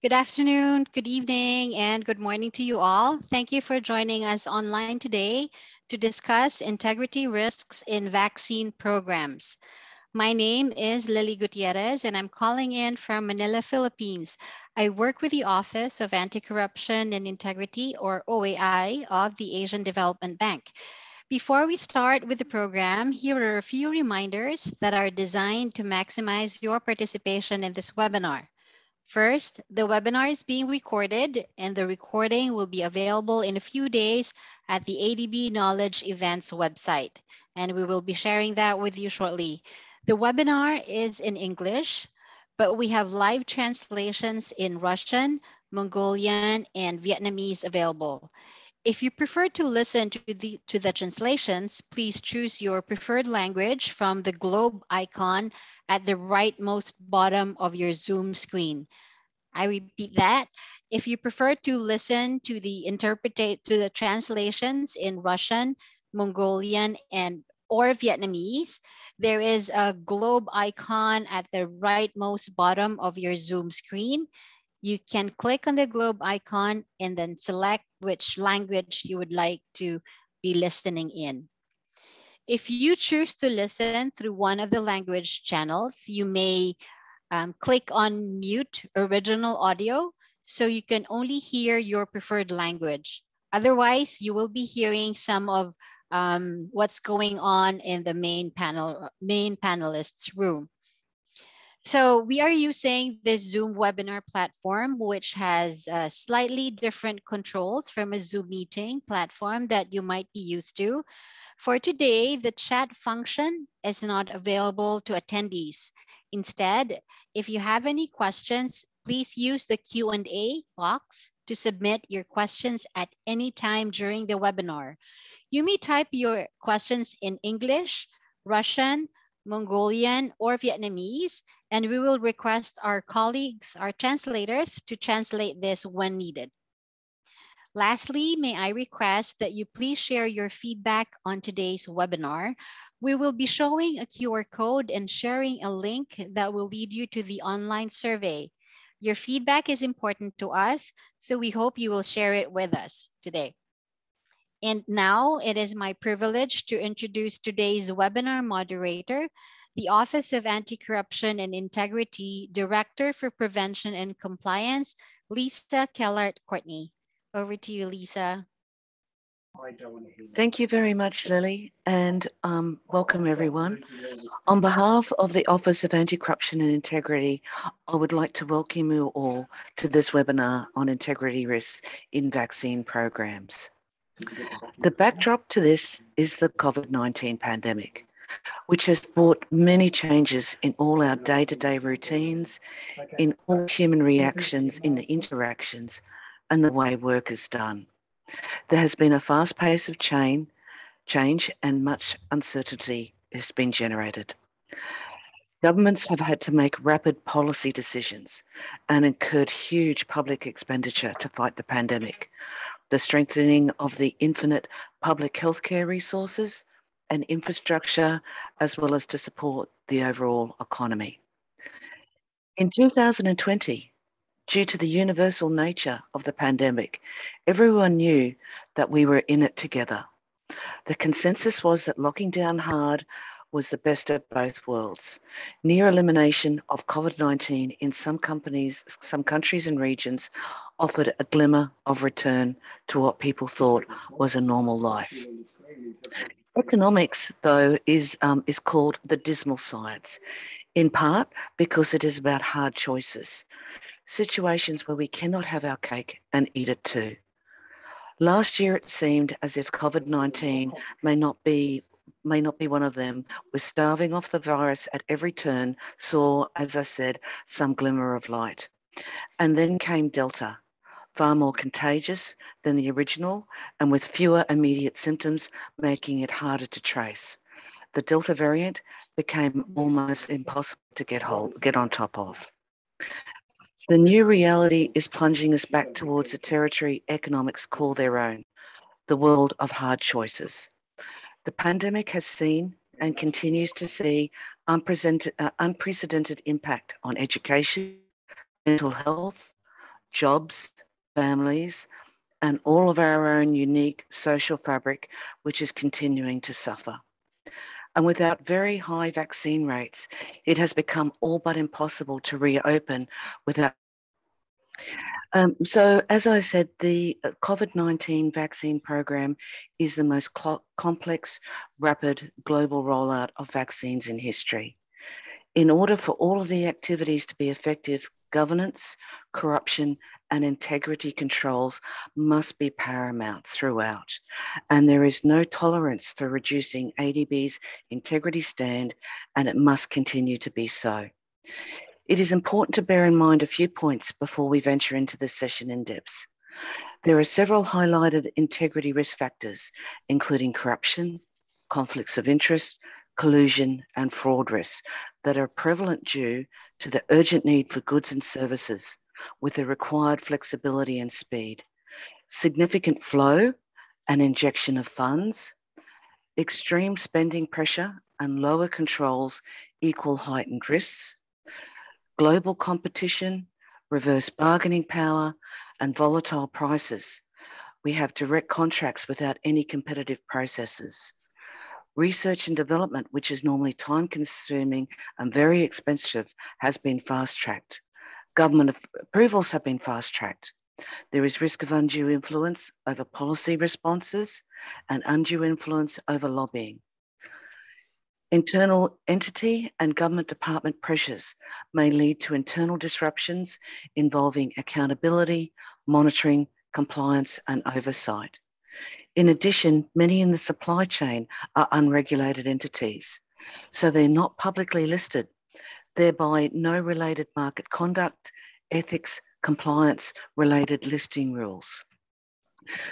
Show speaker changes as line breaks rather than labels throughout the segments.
Good afternoon, good evening, and good morning to you all. Thank you for joining us online today to discuss integrity risks in vaccine programs. My name is Lily Gutierrez, and I'm calling in from Manila, Philippines. I work with the Office of Anti-Corruption and Integrity, or OAI, of the Asian Development Bank. Before we start with the program, here are a few reminders that are designed to maximize your participation in this webinar. First, the webinar is being recorded and the recording will be available in a few days at the ADB Knowledge Events website. And we will be sharing that with you shortly. The webinar is in English, but we have live translations in Russian, Mongolian, and Vietnamese available. If you prefer to listen to the translations, please choose your preferred language from the globe icon at the rightmost bottom of your Zoom screen. I repeat that. If you prefer to listen to the translations in Russian, Mongolian, and or Vietnamese, there is a globe icon at the rightmost bottom of your Zoom screen. You can click on the globe icon and then select which language you would like to be listening in. If you choose to listen through one of the language channels, you may click on mute original audio so you can only hear your preferred language. Otherwise, you will be hearing some of what's going on in the main panelists room. So we are using this Zoom webinar platform, which has slightly different controls from a Zoom meeting platform that you might be used to. For today, the chat function is not available to attendees. Instead, if you have any questions, please use the Q&A box to submit your questions at any time during the webinar. You may type your questions in English, Russian, Mongolian, or Vietnamese, and we will request our colleagues, our translators, to translate this when needed. Lastly, may I request that you please share your feedback on today's webinar. We will be showing a QR code and sharing a link that will lead you to the online survey. Your feedback is important to us, so we hope you will share it with us today. And now it is my privilege to introduce today's webinar moderator, the Office of Anti-Corruption and Integrity Director for Prevention and Compliance, Lisa Kellert-Courtney. Over to you, Lisa.
Thank you very much, Lily, and welcome everyone. On behalf of the Office of Anti-Corruption and Integrity, I would like to welcome you all to this webinar on integrity risks in vaccine programs. The backdrop to this is the COVID-19 pandemic, which has brought many changes in all our day-to-day routines, in all human reactions, in the interactions, and the way work is done. There has been a fast pace of change and much uncertainty has been generated. Governments have had to make rapid policy decisions and incurred huge public expenditure to fight the pandemic, the strengthening of the infinite public healthcare resources and infrastructure, as well as to support the overall economy. In 2020, due to the universal nature of the pandemic, everyone knew that we were in it together. The consensus was that locking down hard was the best of both worlds. Near elimination of COVID-19 in some countries and regions offered a glimmer of return to what people thought was a normal life. Economics, though, is called the dismal science, in part because it is about hard choices, situations where we cannot have our cake and eat it too. Last year, it seemed as if COVID-19 may not be one of them. We're starving off the virus at every turn, saw, as I said, some glimmer of light. And then came Delta, far more contagious than the original and with fewer immediate symptoms, making it harder to trace. The Delta variant became almost impossible to get on top of. The new reality is plunging us back towards a territory economics call their own, the world of hard choices. The pandemic has seen and continues to see unprecedented impact on education, mental health, jobs, families, and all of our own unique social fabric, which is continuing to suffer. And without very high vaccine rates, it has become all but impossible to reopen without. So as I said, the COVID-19 vaccine program is the most complex, rapid global rollout of vaccines in history. In order for all of the activities to be effective, governance, corruption, and integrity controls must be paramount throughout. And there is no tolerance for reducing ADB's integrity stand, and it must continue to be so. It is important to bear in mind a few points before we venture into this session in depth. There are several highlighted integrity risk factors, including corruption, conflicts of interest, collusion, and fraud risks that are prevalent due to the urgent need for goods and services with the required flexibility and speed, significant flow and injection of funds, extreme spending pressure and lower controls equal heightened risks, global competition, reverse bargaining power, and volatile prices. We have direct contracts without any competitive processes. Research and development, which is normally time-consuming and very expensive, has been fast-tracked. Government approvals have been fast-tracked. There is risk of undue influence over policy responses and undue influence over lobbying. Internal entity and government department pressures may lead to internal disruptions involving accountability, monitoring, compliance, and oversight. In addition, many in the supply chain are unregulated entities, so they're not publicly listed, thereby no related market conduct, ethics, compliance related listing rules.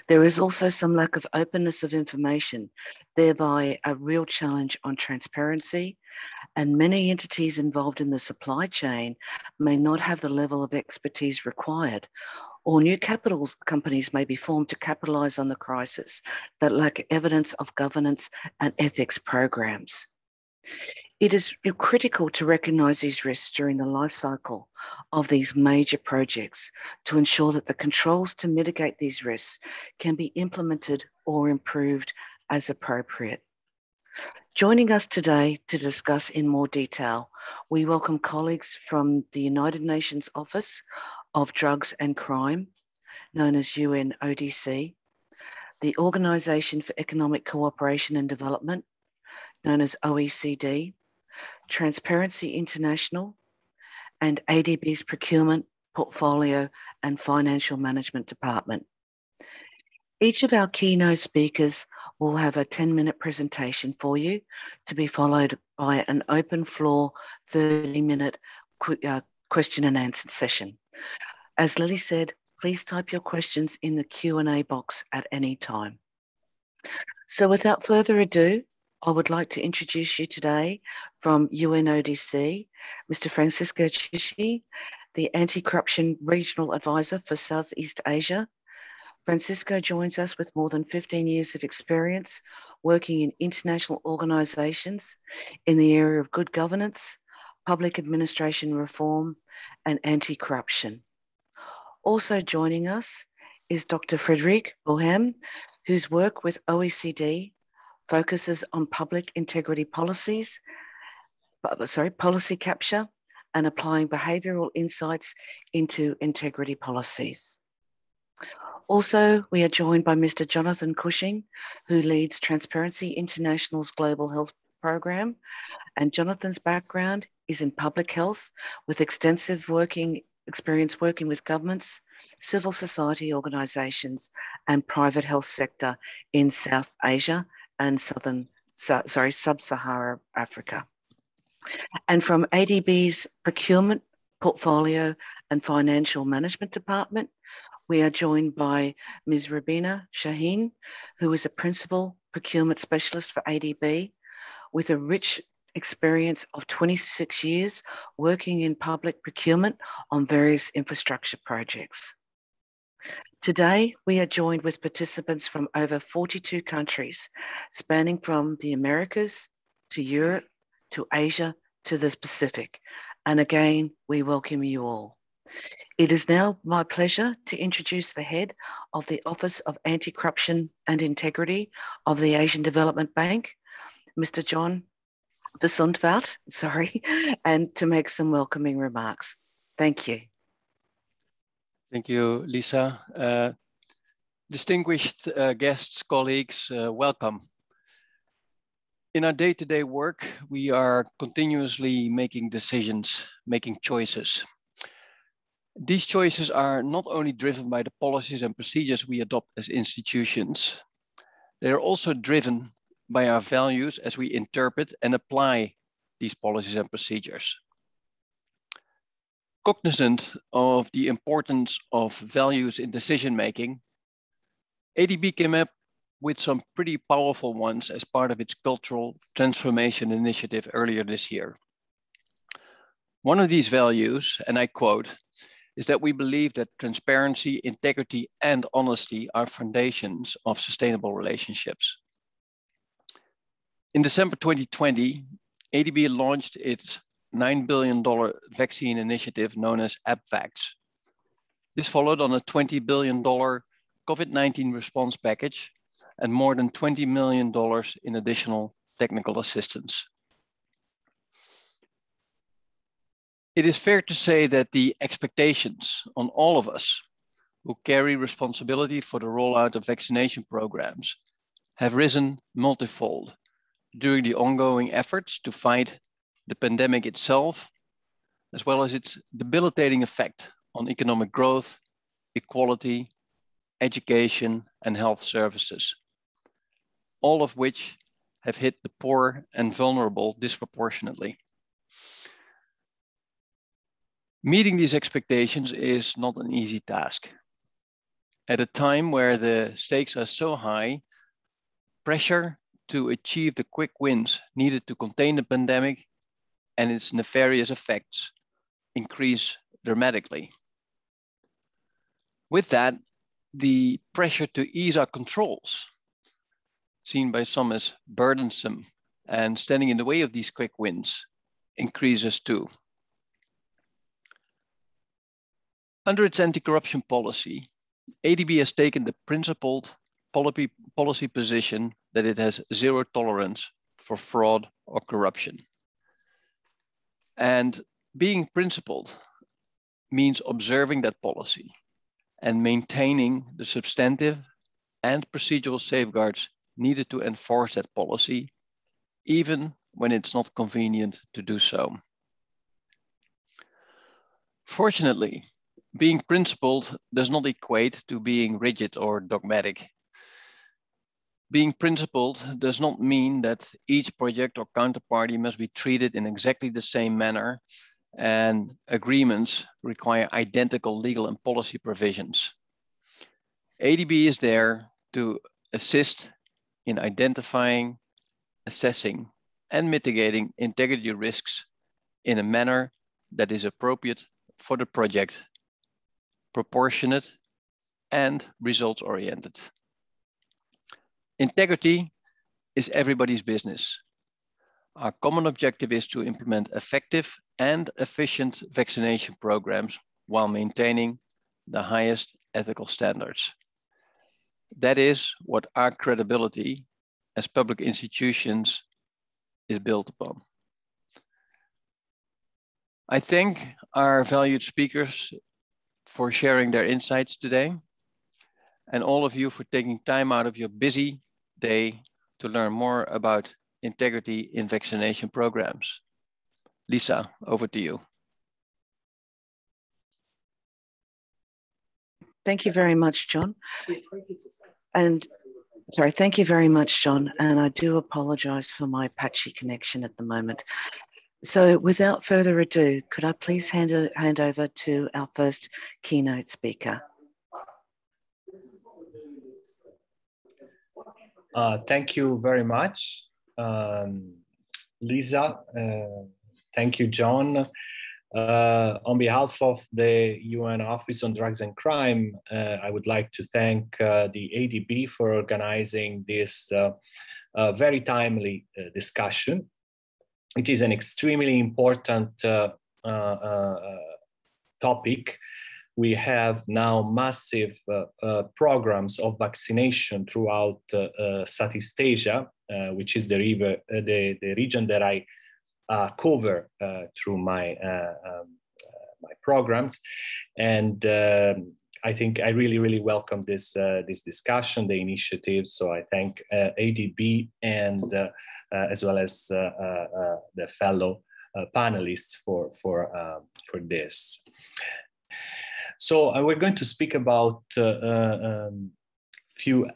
There is also some lack of openness of information, thereby a real challenge on transparency, and many entities involved in the supply chain may not have the level of expertise required, or new capital companies may be formed to capitalise on the crisis that lack evidence of governance and ethics programs. It is critical to recognise these risks during the life cycle of these major projects to ensure that the controls to mitigate these risks can be implemented or improved as appropriate. Joining us today to discuss in more detail, we welcome colleagues from the United Nations Office of Drugs and Crime, known as UNODC, the Organisation for Economic Cooperation and Development, known as OECD, Transparency International, and ADB's Procurement, Portfolio and Financial Management Department. Each of our keynote speakers will have a 10-minute presentation for you to be followed by an open floor 30-minute question and answer session. As Lily said, please type your questions in the Q&A box at any time. So without further ado, I would like to introduce you today from UNODC, Mr. Francisco Chishi, the Anti-Corruption Regional Advisor for Southeast Asia. Francisco joins us with more than 15 years of experience working in international organisations in the area of good governance, public administration reform, and anti-corruption. Also joining us is Dr. Frédéric Bohème, whose work with OECD focuses on public integrity policies, policy capture, and applying behavioural insights into integrity policies. Also, we are joined by Mr. Jonathan Cushing, who leads Transparency International's Global Health Program. And Jonathan's background is in public health with extensive experience working with governments, civil society organisations, and private health sector in South Asia and Sub-Saharan Africa. And from ADB's Procurement, Portfolio and Financial Management Department, we are joined by Ms. Rabina Shaheen, who is a Principal Procurement Specialist for ADB with a rich experience of 26 years working in public procurement on various infrastructure projects. Today, we are joined with participants from over 42 countries, spanning from the Americas to Europe, to Asia, to the Pacific. And again, we welcome you all. It is now my pleasure to introduce the head of the Office of Anti-Corruption and Integrity of the Asian Development Bank, Mr. John Visundvat, and to make some welcoming remarks. Thank you.
Thank you, Lisa. Distinguished guests, colleagues, welcome. In our day-to-day work, we are continuously making decisions, making choices. These choices are not only driven by the policies and procedures we adopt as institutions, they are also driven by our values as we interpret and apply these policies and procedures. Cognizant of the importance of values in decision-making, ADB came up with some pretty powerful ones as part of its cultural transformation initiative earlier this year. One of these values, and I quote, is that we believe that transparency, integrity, and honesty are foundations of sustainable relationships. In December 2020, ADB launched its $9 billion vaccine initiative known as AppVax. This followed on a $20 billion COVID-19 response package and more than $20 million in additional technical assistance. It is fair to say that the expectations on all of us who carry responsibility for the rollout of vaccination programs have risen multifold during the ongoing efforts to fight the pandemic itself, as well as its debilitating effect on economic growth, equality, education, and health services, all of which have hit the poor and vulnerable disproportionately. Meeting these expectations is not an easy task. At a time where the stakes are so high, pressure to achieve the quick wins needed to contain the pandemic and its nefarious effects increase dramatically. With that, the pressure to ease our controls, seen by some as burdensome and standing in the way of these quick wins, increases too. Under its anti-corruption policy, ADB has taken the principled policy position that it has zero tolerance for fraud or corruption. And being principled means observing that policy and maintaining the substantive and procedural safeguards needed to enforce that policy, even when it's not convenient to do so. Fortunately, being principled does not equate to being rigid or dogmatic. Being principled does not mean that each project or counterparty must be treated in exactly the same manner, and agreements require identical legal and policy provisions. ADB is there to assist in identifying, assessing, and mitigating integrity risks in a manner that is appropriate for the project, proportionate, and results-oriented. Integrity is everybody's business. Our common objective is to implement effective and efficient vaccination programs while maintaining the highest ethical standards. That is what our credibility as public institutions is built upon. I thank our valued speakers for sharing their insights today, and all of you for taking time out of your busy day to learn more about integrity in vaccination programs. Lisa, over to you.
Thank you very much, John. Thank you very much, John. And I do apologize for my patchy connection at the moment. So without further ado, could I please hand over to our first keynote speaker?
Thank you very much, Lisa. Thank you, John. On behalf of the UN Office on Drugs and Crime, I would like to thank the ADB for organizing this very timely discussion. It is an extremely important topic we have now massive programs of vaccination throughout Southeast Asia, which is the region that I cover through my my programs, and I think I really welcome this this discussion, the initiative. So I thank ADB and as well as the fellow panelists for this. So we're going to speak about few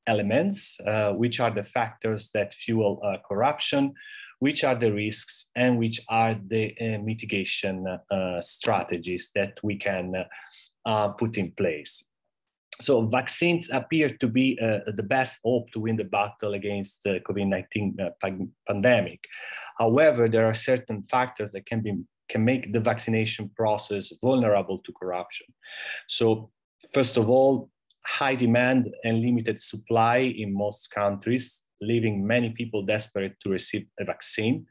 elements, which are the factors that fuel corruption, which are the risks, and which are the mitigation strategies that we can put in place. So vaccines appear to be the best hope to win the battle against the COVID-19 pandemic. However, there are certain factors that can make the vaccination process vulnerable to corruption. So first of all, high demand and limited supply in most countries, leaving many people desperate to receive a vaccine.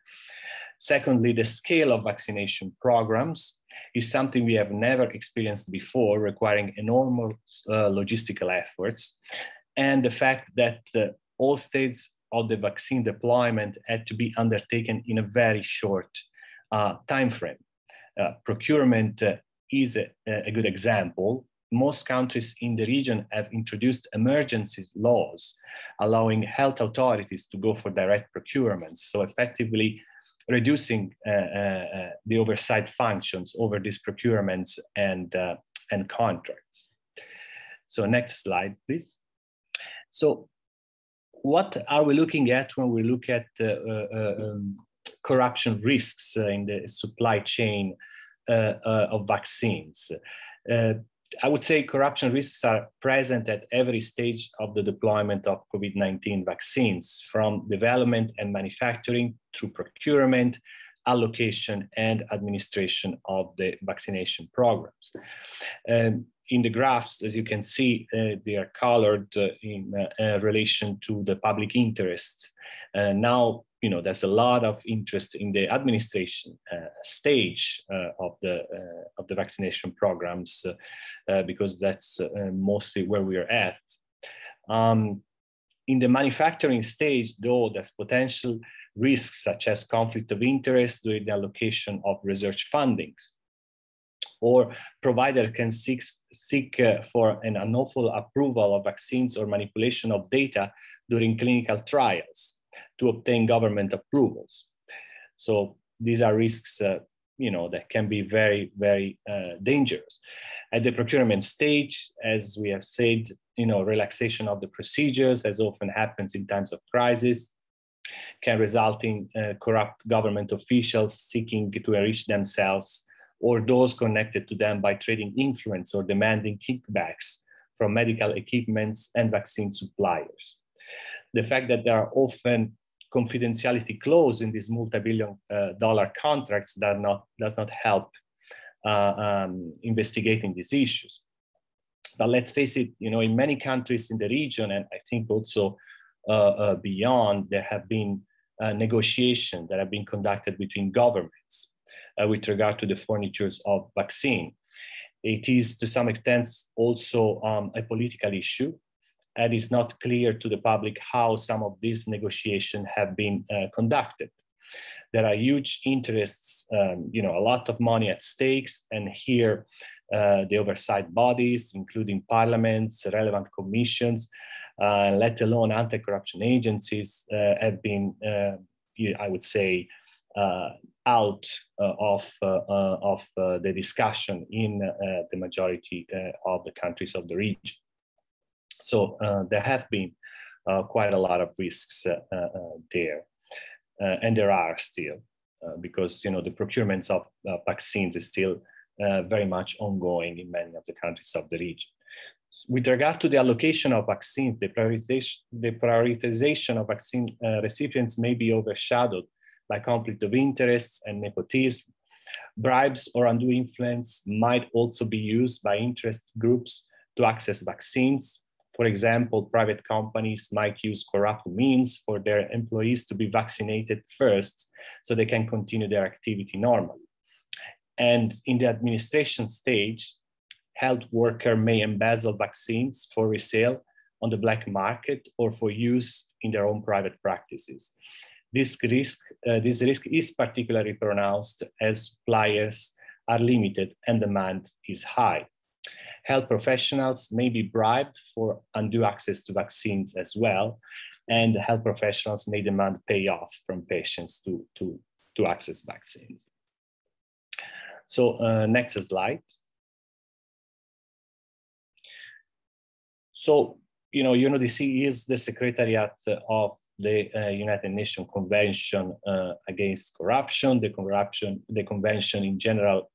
Secondly, the scale of vaccination programs is something we have never experienced before, requiring enormous logistical efforts. And the fact that all stages of the vaccine deployment had to be undertaken in a very short time frame. Procurement is a good example. Most countries in the region have introduced emergency laws, allowing health authorities to go for direct procurements, so effectively reducing the oversight functions over these procurements and contracts. So next slide, please. So what are we looking at when we look at corruption risks in the supply chain of vaccines? I would say corruption risks are present at every stage of the deployment of COVID-19 vaccines, from development and manufacturing through procurement, allocation, and administration of the vaccination programs. In the graphs, as you can see, they are colored in relation to the public interest. Now, you know, there's a lot of interest in the administration stage of the vaccination programs because that's mostly where we are at. In the manufacturing stage, though, there's potential risks such as conflict of interest during the allocation of research fundings, or provider can seek for an unlawful approval of vaccines or manipulation of data during clinical trials to obtain government approvals. So these are risks, you know, that can be very, very dangerous. At the procurement stage, as we have said, you know, relaxation of the procedures, as often happens in times of crisis, can result in corrupt government officials seeking to enrich themselves or those connected to them by trading influence or demanding kickbacks from medical equipments and vaccine suppliers. The fact that there are often confidentiality clauses in these multi-billion dollar contracts does not help investigating these issues. But let's face it, you know, in many countries in the region, and I think also beyond, there have been negotiations that have been conducted between governments with regard to the furnitures of vaccine. It is to some extent also a political issue, and it's not clear to the public how some of these negotiations have been conducted. There are huge interests, you know, a lot of money at stakes, and here the oversight bodies, including parliaments, relevant commissions, let alone anti-corruption agencies, have been, I would say, out of the discussion in the majority of the countries of the region. So there have been quite a lot of risks there, and there are still, because, you know, the procurements of vaccines is still very much ongoing in many of the countries of the region. With regard to the allocation of vaccines, the prioritization of vaccine recipients may be overshadowed by conflict of interests and nepotism. Bribes or undue influence might also be used by interest groups to access vaccines. For example, private companies might use corrupt means for their employees to be vaccinated first so they can continue their activity normally. And in the administration stage, health worker may embezzle vaccines for resale on the black market or for use in their own private practices. This risk is particularly pronounced as suppliers are limited and demand is high. Health professionals may be bribed for undue access to vaccines as well, and health professionals may demand payoff from patients to access vaccines. So next slide. So, UNODC is the secretariat of the United Nations Convention Against Corruption. The convention in general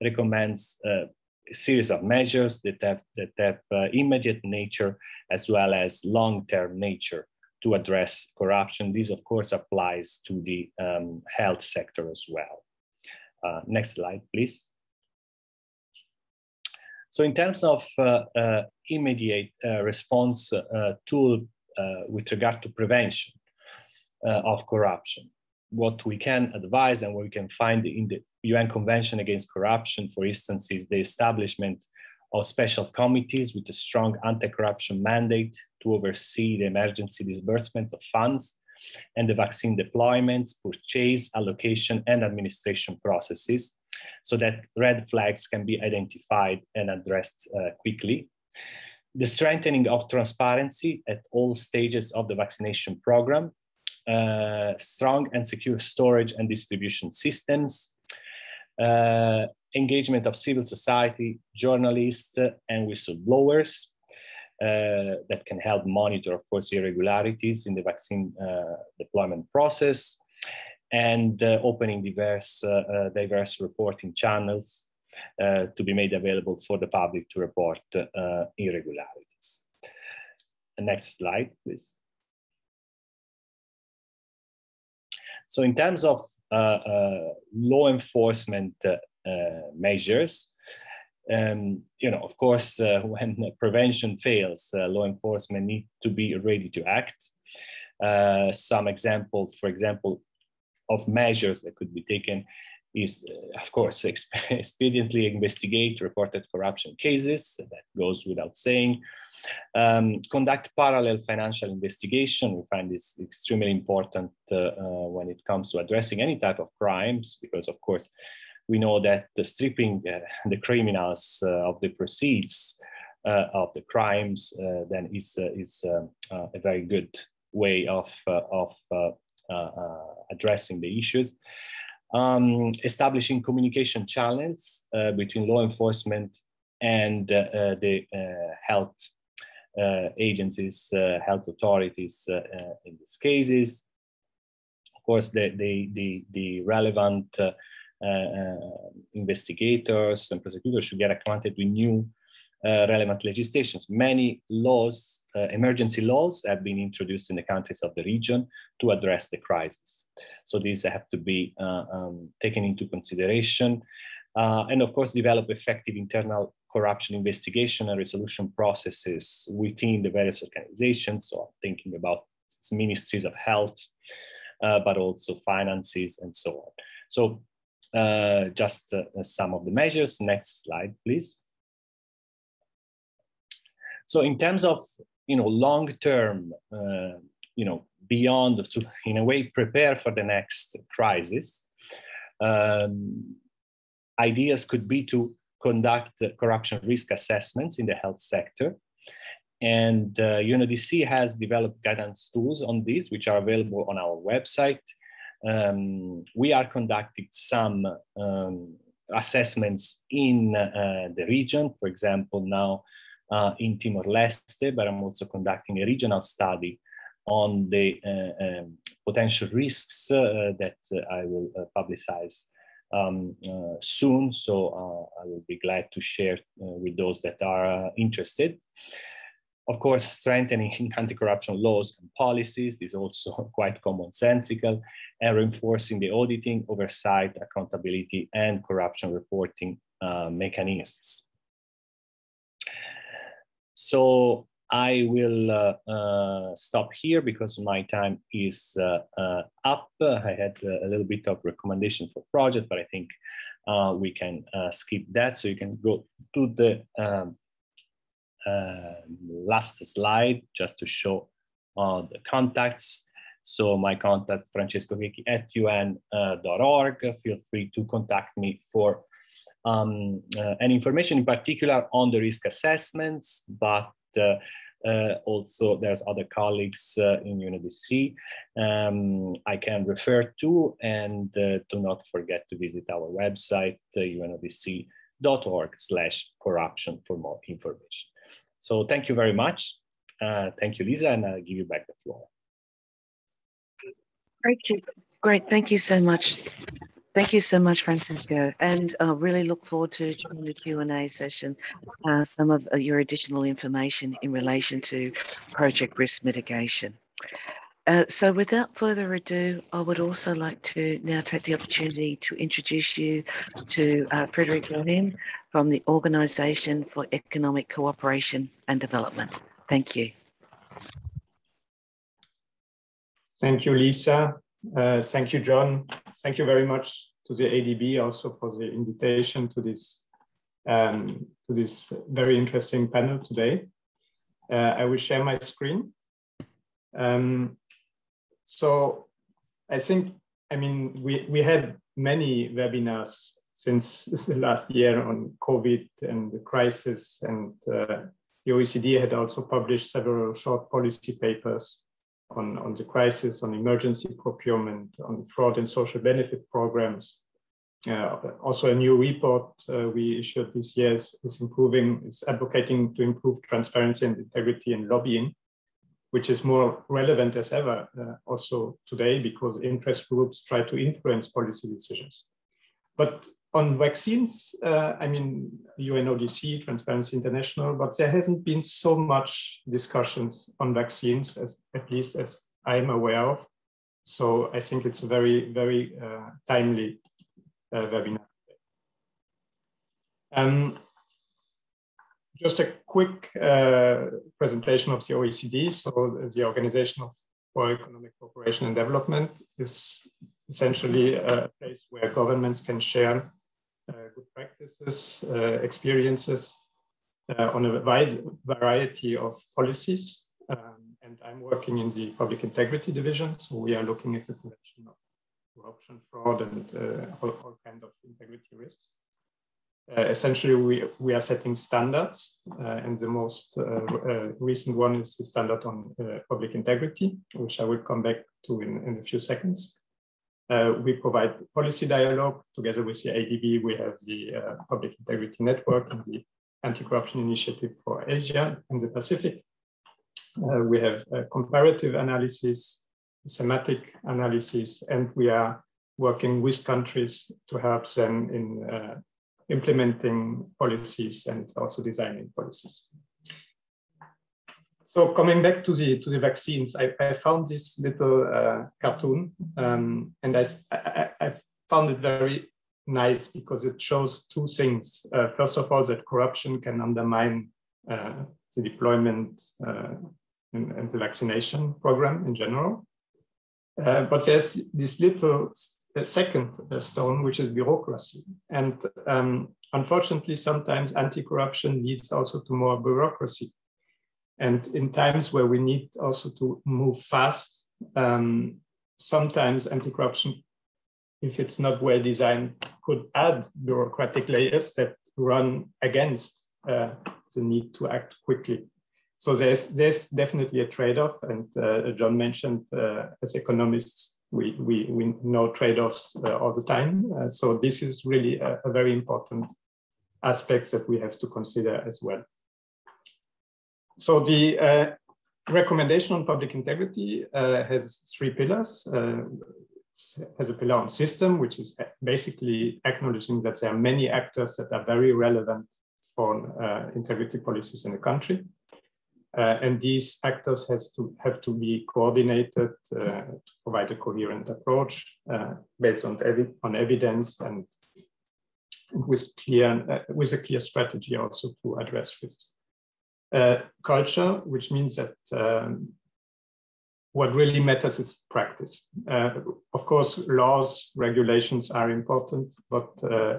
recommends a series of measures that have immediate nature as well as long-term nature to address corruption. This, of course, applies to the health sector as well. Next slide, please. So in terms of immediate response tool with regard to prevention of corruption, what we can advise and what we can find in the UN Convention Against Corruption, for instance, is the establishment of special committees with a strong anti-corruption mandate to oversee the emergency disbursement of funds and the vaccine deployments, purchase, allocation, and administration processes, so that red flags can be identified and addressed quickly. The strengthening of transparency at all stages of the vaccination program, strong and secure storage and distribution systems, engagement of civil society, journalists, and whistleblowers that can help monitor, of course, irregularities in the vaccine deployment process, and opening diverse reporting channels to be made available for the public to report irregularities. The next slide, please. So in terms of law enforcement measures, of course, when prevention fails, law enforcement need to be ready to act. Some example, for example, of measures that could be taken is, of course, expediently investigate reported corruption cases. That goes without saying. Conduct parallel financial investigation. We find this extremely important when it comes to addressing any type of crimes, because, of course, we know that the stripping the criminals of the proceeds of the crimes then is a very good way of addressing the issues. Establishing communication channels between law enforcement and the health agencies, health authorities in these cases. Of course, the relevant investigators and prosecutors should get acquainted with new relevant legislations. Many laws, emergency laws, have been introduced in the countries of the region to address the crisis. So these have to be taken into consideration. And of course, develop effective internal corruption investigation and resolution processes within the various organizations. So I'm thinking about ministries of health, but also finances and so on. So just some of the measures. Next slide, please. So in terms of, long-term, beyond to, in a way, prepare for the next crisis, ideas could be to conduct corruption risk assessments in the health sector. And UNODC has developed guidance tools on this, which are available on our website. We are conducting some assessments in the region, for example, now in Timor-Leste, but I'm also conducting a regional study on the potential risks that I will publicize soon. So I will be glad to share with those that are interested. Of course, strengthening anti-corruption laws and policies is also quite commonsensical, and reinforcing the auditing, oversight, accountability, and corruption reporting mechanisms. So I will stop here because my time is up. I had a little bit of recommendation for project, but I think we can skip that. So you can go to the last slide just to show the contacts. So my contact, francescovecchi@un.org. Feel free to contact me for any information in particular on the risk assessments, but also there's other colleagues in UNODC I can refer to, and do not forget to visit our website, unodc.org/corruption for more information. So thank you very much. Thank you, Lisa, and I'll give you back the floor.
Great, thank you so much. Thank you so much, Francisco, and really look forward to joining the Q&A session, some of your additional information in relation to project risk mitigation. So without further ado, I would also like to now take the opportunity to introduce you to Frederic Lohim from the Organisation for Economic Cooperation and Development. Thank you.
Thank you, Lisa. Thank you, John. Thank you very much to the ADB also for the invitation to this very interesting panel today. I will share my screen. So I think, we had many webinars since the last year on COVID and the crisis, and the OECD had also published several short policy papers on the crisis, on emergency procurement, on fraud and social benefit programs. Also a new report we issued this year is advocating to improve transparency and integrity in lobbying, which is more relevant as ever also today, because interest groups try to influence policy decisions. But on vaccines, UNODC, Transparency International, but there hasn't been so much discussions on vaccines, at least as I'm aware of. So I think it's a very, very timely webinar. Just a quick presentation of the OECD. So the Organization for Economic Cooperation and Development is essentially a place where governments can share good practices, experiences on a wide variety of policies. And I'm working in the Public Integrity Division. So we are looking at the prevention of corruption, fraud, and all kinds of integrity risks. Essentially, we are setting standards, and the most recent one is the standard on public integrity, which I will come back to in a few seconds. We provide policy dialogue together with the ADB. We have the Public Integrity Network and the Anti-Corruption Initiative for Asia and the Pacific. We have comparative analysis, thematic analysis, and we are working with countries to help them in implementing policies and also designing policies. So coming back to the vaccines, I found this little cartoon, and I found it very nice because it shows two things. First of all, that corruption can undermine the deployment and the vaccination program in general. But there's this little second stone, which is bureaucracy. And unfortunately, sometimes anti-corruption leads also to more bureaucracy. And in times where we need also to move fast, sometimes anti-corruption, if it's not well designed, could add bureaucratic layers that run against the need to act quickly. So there's definitely a trade-off, and John mentioned as economists, we know trade-offs all the time. So this is really a very important aspect that we have to consider as well. So the recommendation on public integrity has three pillars. It has a pillar on system, which is basically acknowledging that there are many actors that are very relevant for integrity policies in a country. And these actors have to be coordinated to provide a coherent approach based on evidence and with a clear strategy also to address risks. Culture, which means that what really matters is practice. Of course, laws, regulations are important, but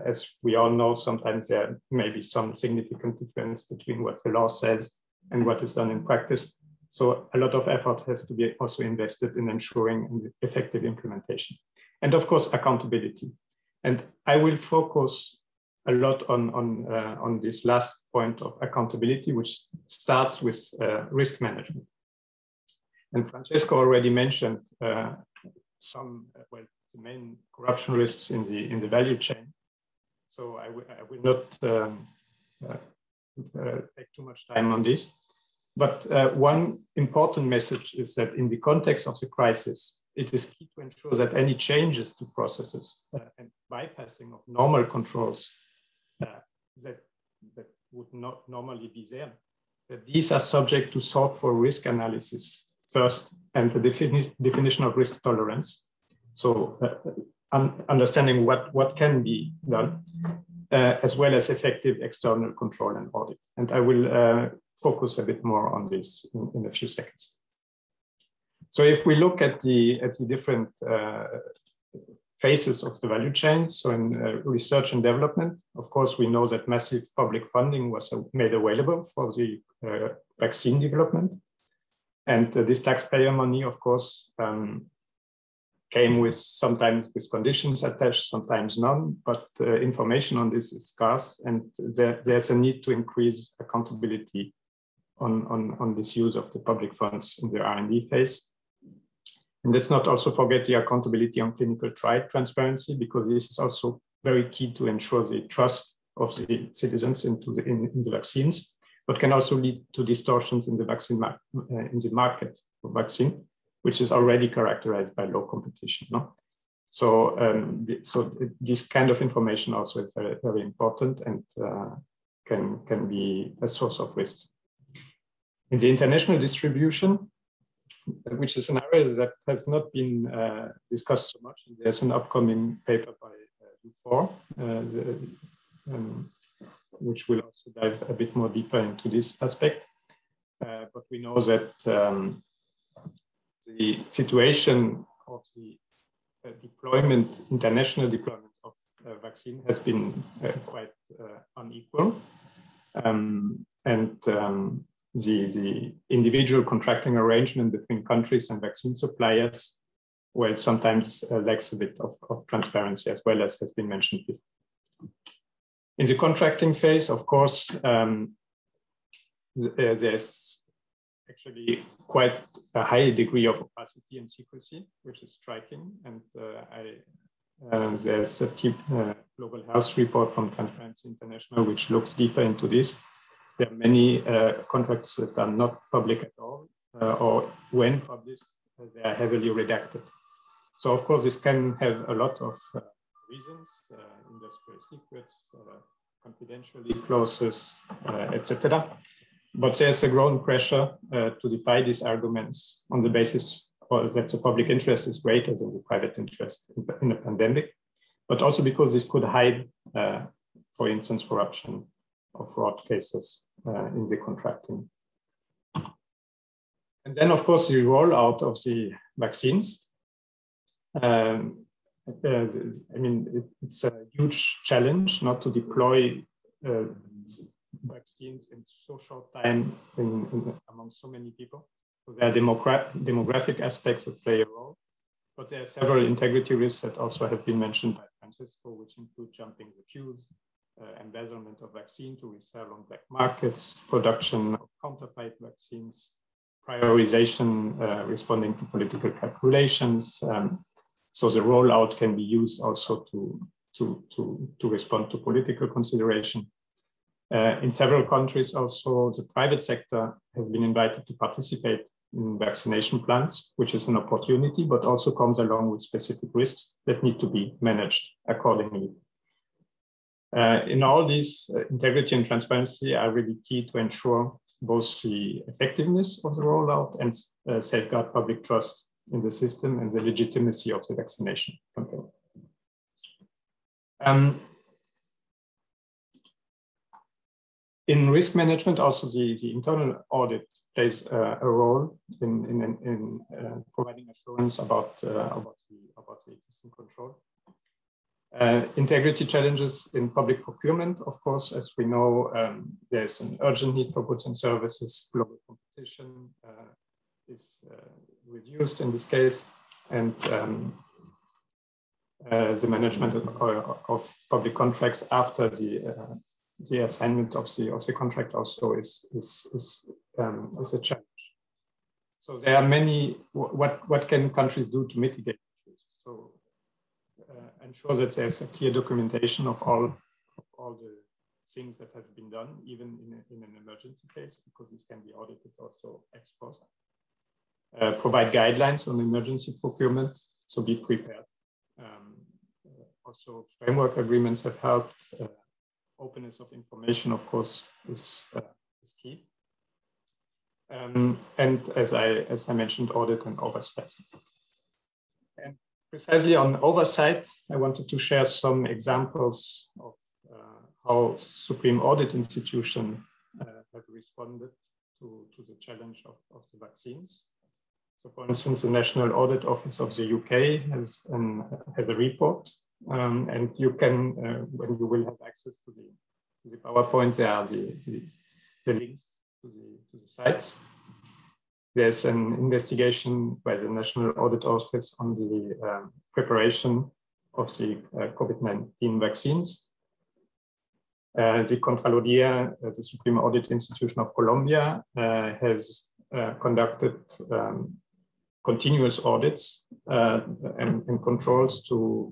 as we all know, sometimes there may be some significant difference between what the law says and what is done in practice. So a lot of effort has to be also invested in ensuring effective implementation. And of course, accountability. And I will focus a lot on this last point of accountability, which starts with risk management. And Francesco already mentioned some, well, the main corruption risks in the value chain. So I will not take too much time on this. But one important message is that in the context of the crisis, it is key to ensure that any changes to processes and bypassing of normal controls that would not normally be there, that these are subject to thoughtful risk analysis first, and the definition of risk tolerance. So understanding what can be done, as well as effective external control and audit. And I will focus a bit more on this in a few seconds. So if we look at the different phases of the value chain, so in research and development, of course, we know that massive public funding was made available for the vaccine development. And this taxpayer money, of course, came sometimes with conditions attached, sometimes none, but information on this is scarce, and there's a need to increase accountability on this use of the public funds in the R&D phase. And let's not also forget the accountability on clinical trial transparency, because this is also very key to ensure the trust of the citizens in the vaccines, but can also lead to distortions in the vaccine in the market of vaccine, which is already characterized by low competition. No? So, this kind of information also is very, very important and can be a source of risk. In the international distribution, which is an area that has not been discussed so much, there's an upcoming paper by U4, which will also dive a bit more deeper into this aspect. But we know that the situation of the international deployment of vaccine has been quite unequal. The individual contracting arrangement between countries and vaccine suppliers, well, sometimes lacks a bit of transparency, as well as has been mentioned before. In the contracting phase, of course, there's actually quite a high degree of opacity and secrecy, which is striking. And there's a Global Health report from Transparency International, which looks deeper into this. There are many contracts that are not public at all, or when published, they are heavily redacted. So, of course, this can have a lot of reasons, industrial secrets, confidentiality clauses, etc. But there's a growing pressure to defy these arguments on the basis that the public interest is greater than the private interest in a pandemic, but also because this could hide, for instance, corruption or fraud cases in the contracting. And then, of course, the rollout of the vaccines. I mean, it's a huge challenge not to deploy vaccines in so short time among so many people. So there are demographic aspects that play a role, but there are several integrity risks that also have been mentioned by Francesco, which include jumping the queues, embezzlement of vaccine to resell on black markets, production of counterfeit vaccines, prioritization responding to political calculations. So the rollout can be used also to respond to political consideration. In several countries also, the private sector has been invited to participate in vaccination plans, which is an opportunity, but also comes along with specific risks that need to be managed accordingly. In all these, integrity and transparency are really key to ensure both the effectiveness of the rollout and safeguard public trust in the system and the legitimacy of the vaccination campaign. In risk management, also the internal audit plays a role in providing assurance about the existing control. Integrity challenges in public procurement, of course, as we know, there's an urgent need for goods and services. Global competition is reduced in this case, and the management of public contracts after the assignment of the contract also is a challenge. So there are many. What can countries do to mitigate this? So ensure that there's a clear documentation of all the things that have been done, even in an emergency case, because this can be audited also ex post. Provide guidelines on emergency procurement, so be prepared. Also, framework agreements have helped. Openness of information, of course, is key. And as I mentioned, audit and oversight. And precisely on oversight, I wanted to share some examples of how Supreme Audit Institutions have responded to the challenge of the vaccines. So, for instance, the National Audit Office of the UK has a report, and you can, when you will have access to the PowerPoint, there are the links to the sites. There's an investigation by the National Audit Office on the preparation of the COVID-19 vaccines. The Contraloría, the Supreme Audit Institution of Colombia, has conducted continuous audits and controls to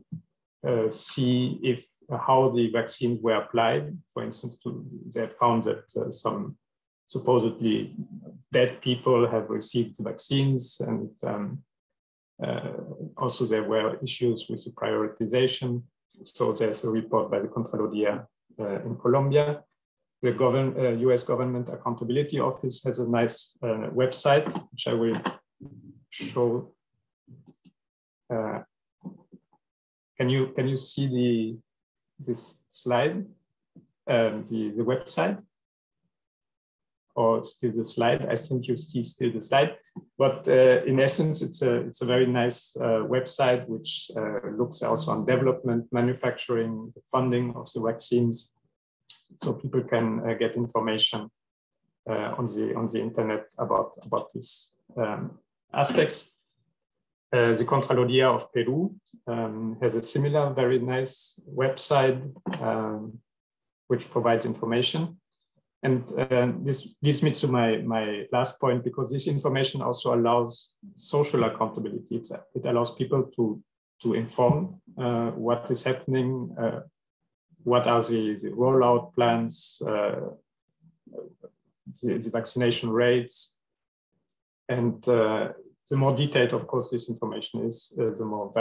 see if how the vaccines were applied. For instance, they found that some supposedly dead people have received the vaccines, and also there were issues with the prioritization. So there's a report by the Contraloría in Colombia. The US Government Accountability Office has a nice website, which I will show. Can you see this slide, the website? Or still the slide? I think you see still the slide. But in essence, it's a very nice website which looks also on development, manufacturing, the funding of the vaccines, so people can get information on the internet about these aspects. The Contraloría of Peru has a similar very nice website which provides information. And this leads me to my last point, because this information also allows social accountability. It allows people to inform what is happening, what are the rollout plans, the vaccination rates. And the more detailed, of course, this information is, the more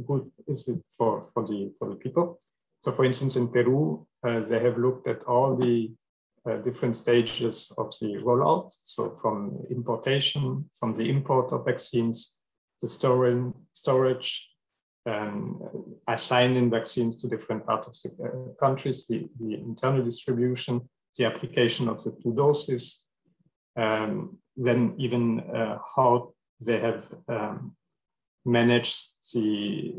good is it for the people. So, for instance, in Peru, they have looked at all the different stages of the rollout. So, from importation, from the import of vaccines, the storage, assigning vaccines to different parts of the countries, the internal distribution, the application of the 2 doses, then even how they have managed the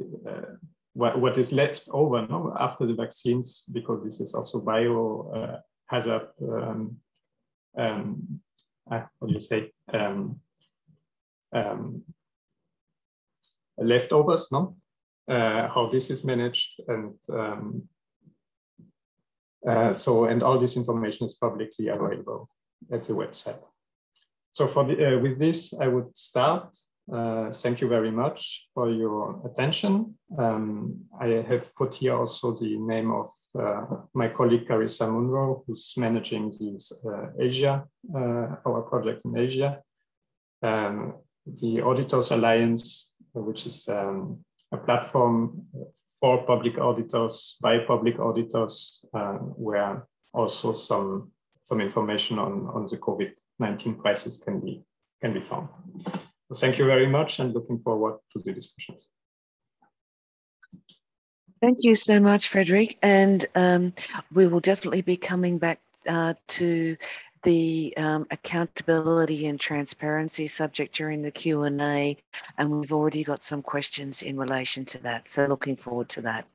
what is left over after the vaccines, because this is also biohazard, what do you say, leftovers, how this is managed, and and all this information is publicly available at the website. So with this, I would start. Thank you very much for your attention. I have put here also the name of my colleague Carissa Munro, who's managing this Asia, our project in Asia. The Auditors Alliance, which is a platform for public auditors, by public auditors, where also some information on the COVID-19 crisis can be found. So thank you very much, and looking forward to the discussions.
Thank you so much, Frederick. And we will definitely be coming back to the accountability and transparency subject during the Q&A. And we've already got some questions in relation to that. So looking forward to that.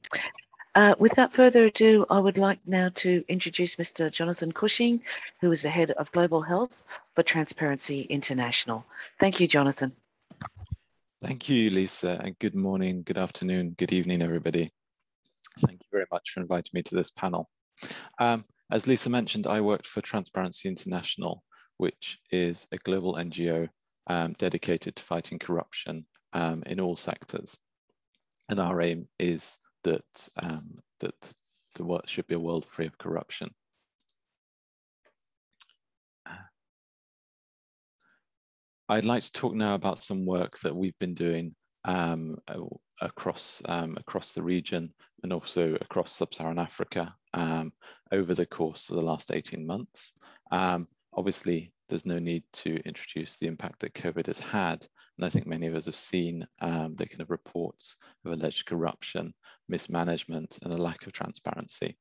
Without further ado, I would like now to introduce Mr. Jonathan Cushing, who is the Head of Global Health for Transparency International. Thank you, Jonathan.
Thank you, Lisa, and good morning, good afternoon, good evening, everybody. Thank you very much for inviting me to this panel. As Lisa mentioned, I worked for Transparency International, which is a global NGO dedicated to fighting corruption in all sectors. And our aim is that, that the world should be a world free of corruption. I'd like to talk now about some work that we've been doing across the region and also across sub-Saharan Africa over the course of the last 18 months. Obviously, there's no need to introduce the impact that COVID has had, and I think many of us have seen the kind of reports of alleged corruption, mismanagement, and a lack of transparency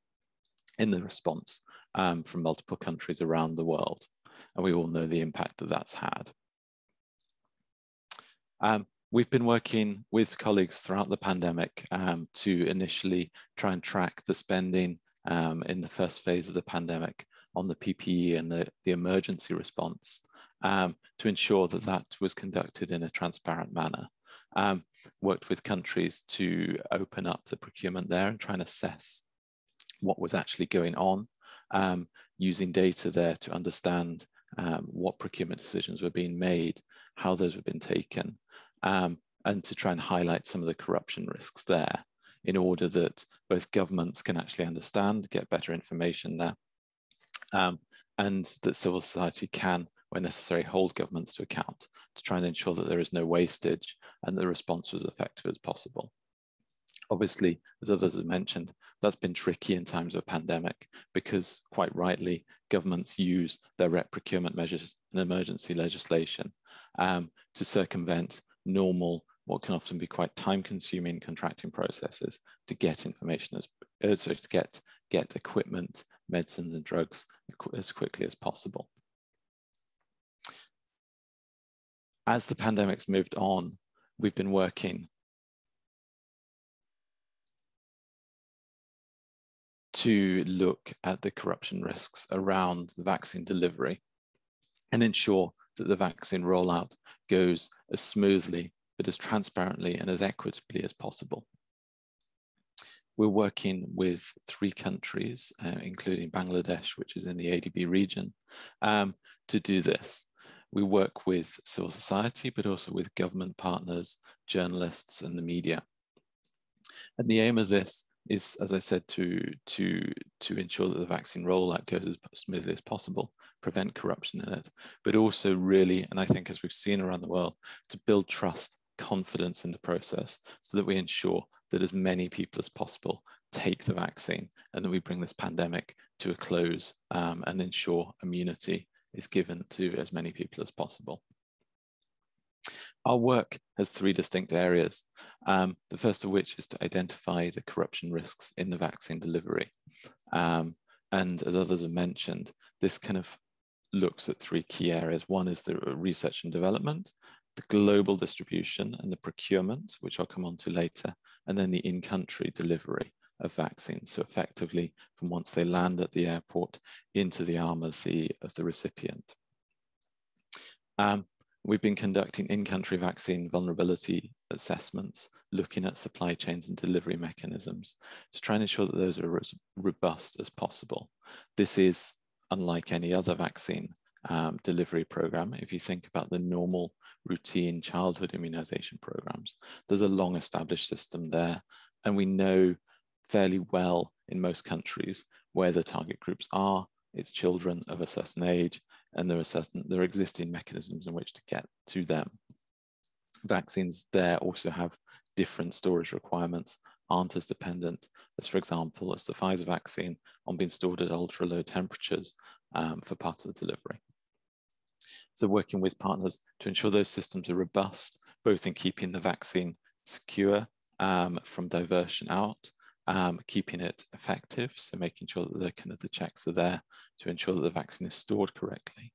in the response from multiple countries around the world. And we all know the impact that that's had. We've been working with colleagues throughout the pandemic to initially try and track the spending in the first phase of the pandemic on the PPE and the emergency response to ensure that that was conducted in a transparent manner. Worked with countries to open up the procurement there and try and assess what was actually going on, using data there to understand what procurement decisions were being made, how those were being taken, and to try and highlight some of the corruption risks there in order that both governments can actually understand, get better information there, and that civil society can, where necessary, hold governments to account to try and ensure that there is no wastage and the response was as effective as possible. Obviously, as others have mentioned, that's been tricky in times of a pandemic because, quite rightly, governments use direct procurement measures and emergency legislation to circumvent normal, what can often be quite time-consuming contracting processes to get information, to get equipment, medicines and drugs as quickly as possible. As the pandemic's moved on, we've been working to look at the corruption risks around the vaccine delivery and ensure that the vaccine rollout goes as smoothly, but as transparently and as equitably as possible. We're working with 3 countries, including Bangladesh, which is in the ADB region, to do this. We work with civil society, but also with government partners, journalists, and the media. And the aim of this is, as I said, to ensure that the vaccine rollout goes as smoothly as possible, prevent corruption in it, but also really, and I think as we've seen around the world, to build trust, confidence in the process so that we ensure that as many people as possible take the vaccine and that we bring this pandemic to a close and ensure immunity is given to as many people as possible. Our work has 3 distinct areas, the first of which is to identify the corruption risks in the vaccine delivery. And as others have mentioned, this kind of looks at 3 key areas. One is the research and development, the global distribution and the procurement, which I'll come on to later, and then the in-country delivery of vaccines. So effectively, from once they land at the airport into the arm of the recipient. We've been conducting in-country vaccine vulnerability assessments, looking at supply chains and delivery mechanisms to try and ensure that those are as robust as possible. This is unlike any other vaccine delivery program. If you think about the normal routine childhood immunization programs, there's a long established system there. And we know fairly well in most countries where the target groups are. It's children of a certain age, and there are existing mechanisms in which to get to them. Vaccines there also have different storage requirements, aren't as dependent as, for example, as the Pfizer vaccine on being stored at ultra low temperatures for part of the delivery. So working with partners to ensure those systems are robust, both in keeping the vaccine secure from diversion out, keeping it effective, so making sure that the checks are there to ensure that the vaccine is stored correctly.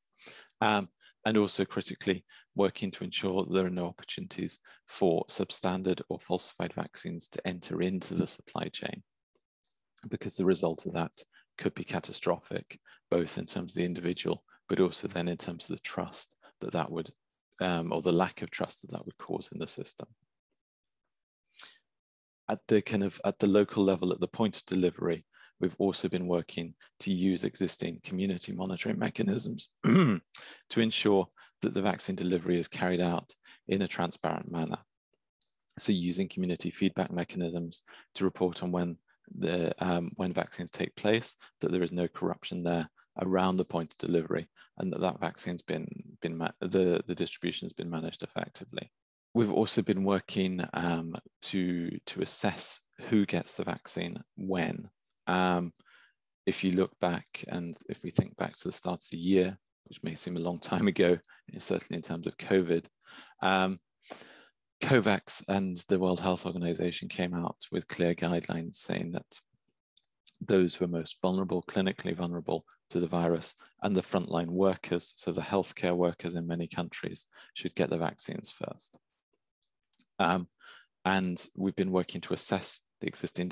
And also critically working to ensure that there are no opportunities for substandard or falsified vaccines to enter into the supply chain, because the result of that could be catastrophic, both in terms of the individual, but also then in terms of the trust that that would, or the lack of trust that that would cause in the system. At the local level, at the point of delivery, we've also been working to use existing community monitoring mechanisms to ensure that the vaccine delivery is carried out in a transparent manner. So using community feedback mechanisms to report on when vaccines take place, that there is no corruption there around the point of delivery, and that vaccine's the distribution has been managed effectively. We've also been working to assess who gets the vaccine when. If you look back, and if we think back to the start of the year, which may seem a long time ago, certainly in terms of COVID, COVAX and the World Health Organization came out with clear guidelines saying that those who are most vulnerable, clinically vulnerable to the virus, and the frontline workers, so the healthcare workers in many countries, should get the vaccines first. And we've been working to assess the existing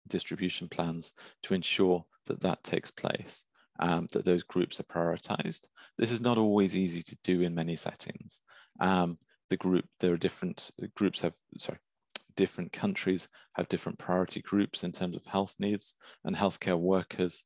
distribution plans to ensure that that takes place, that those groups are prioritized. This is not always easy to do in many settings. There are different groups different countries have different priority groups in terms of health needs, and healthcare workers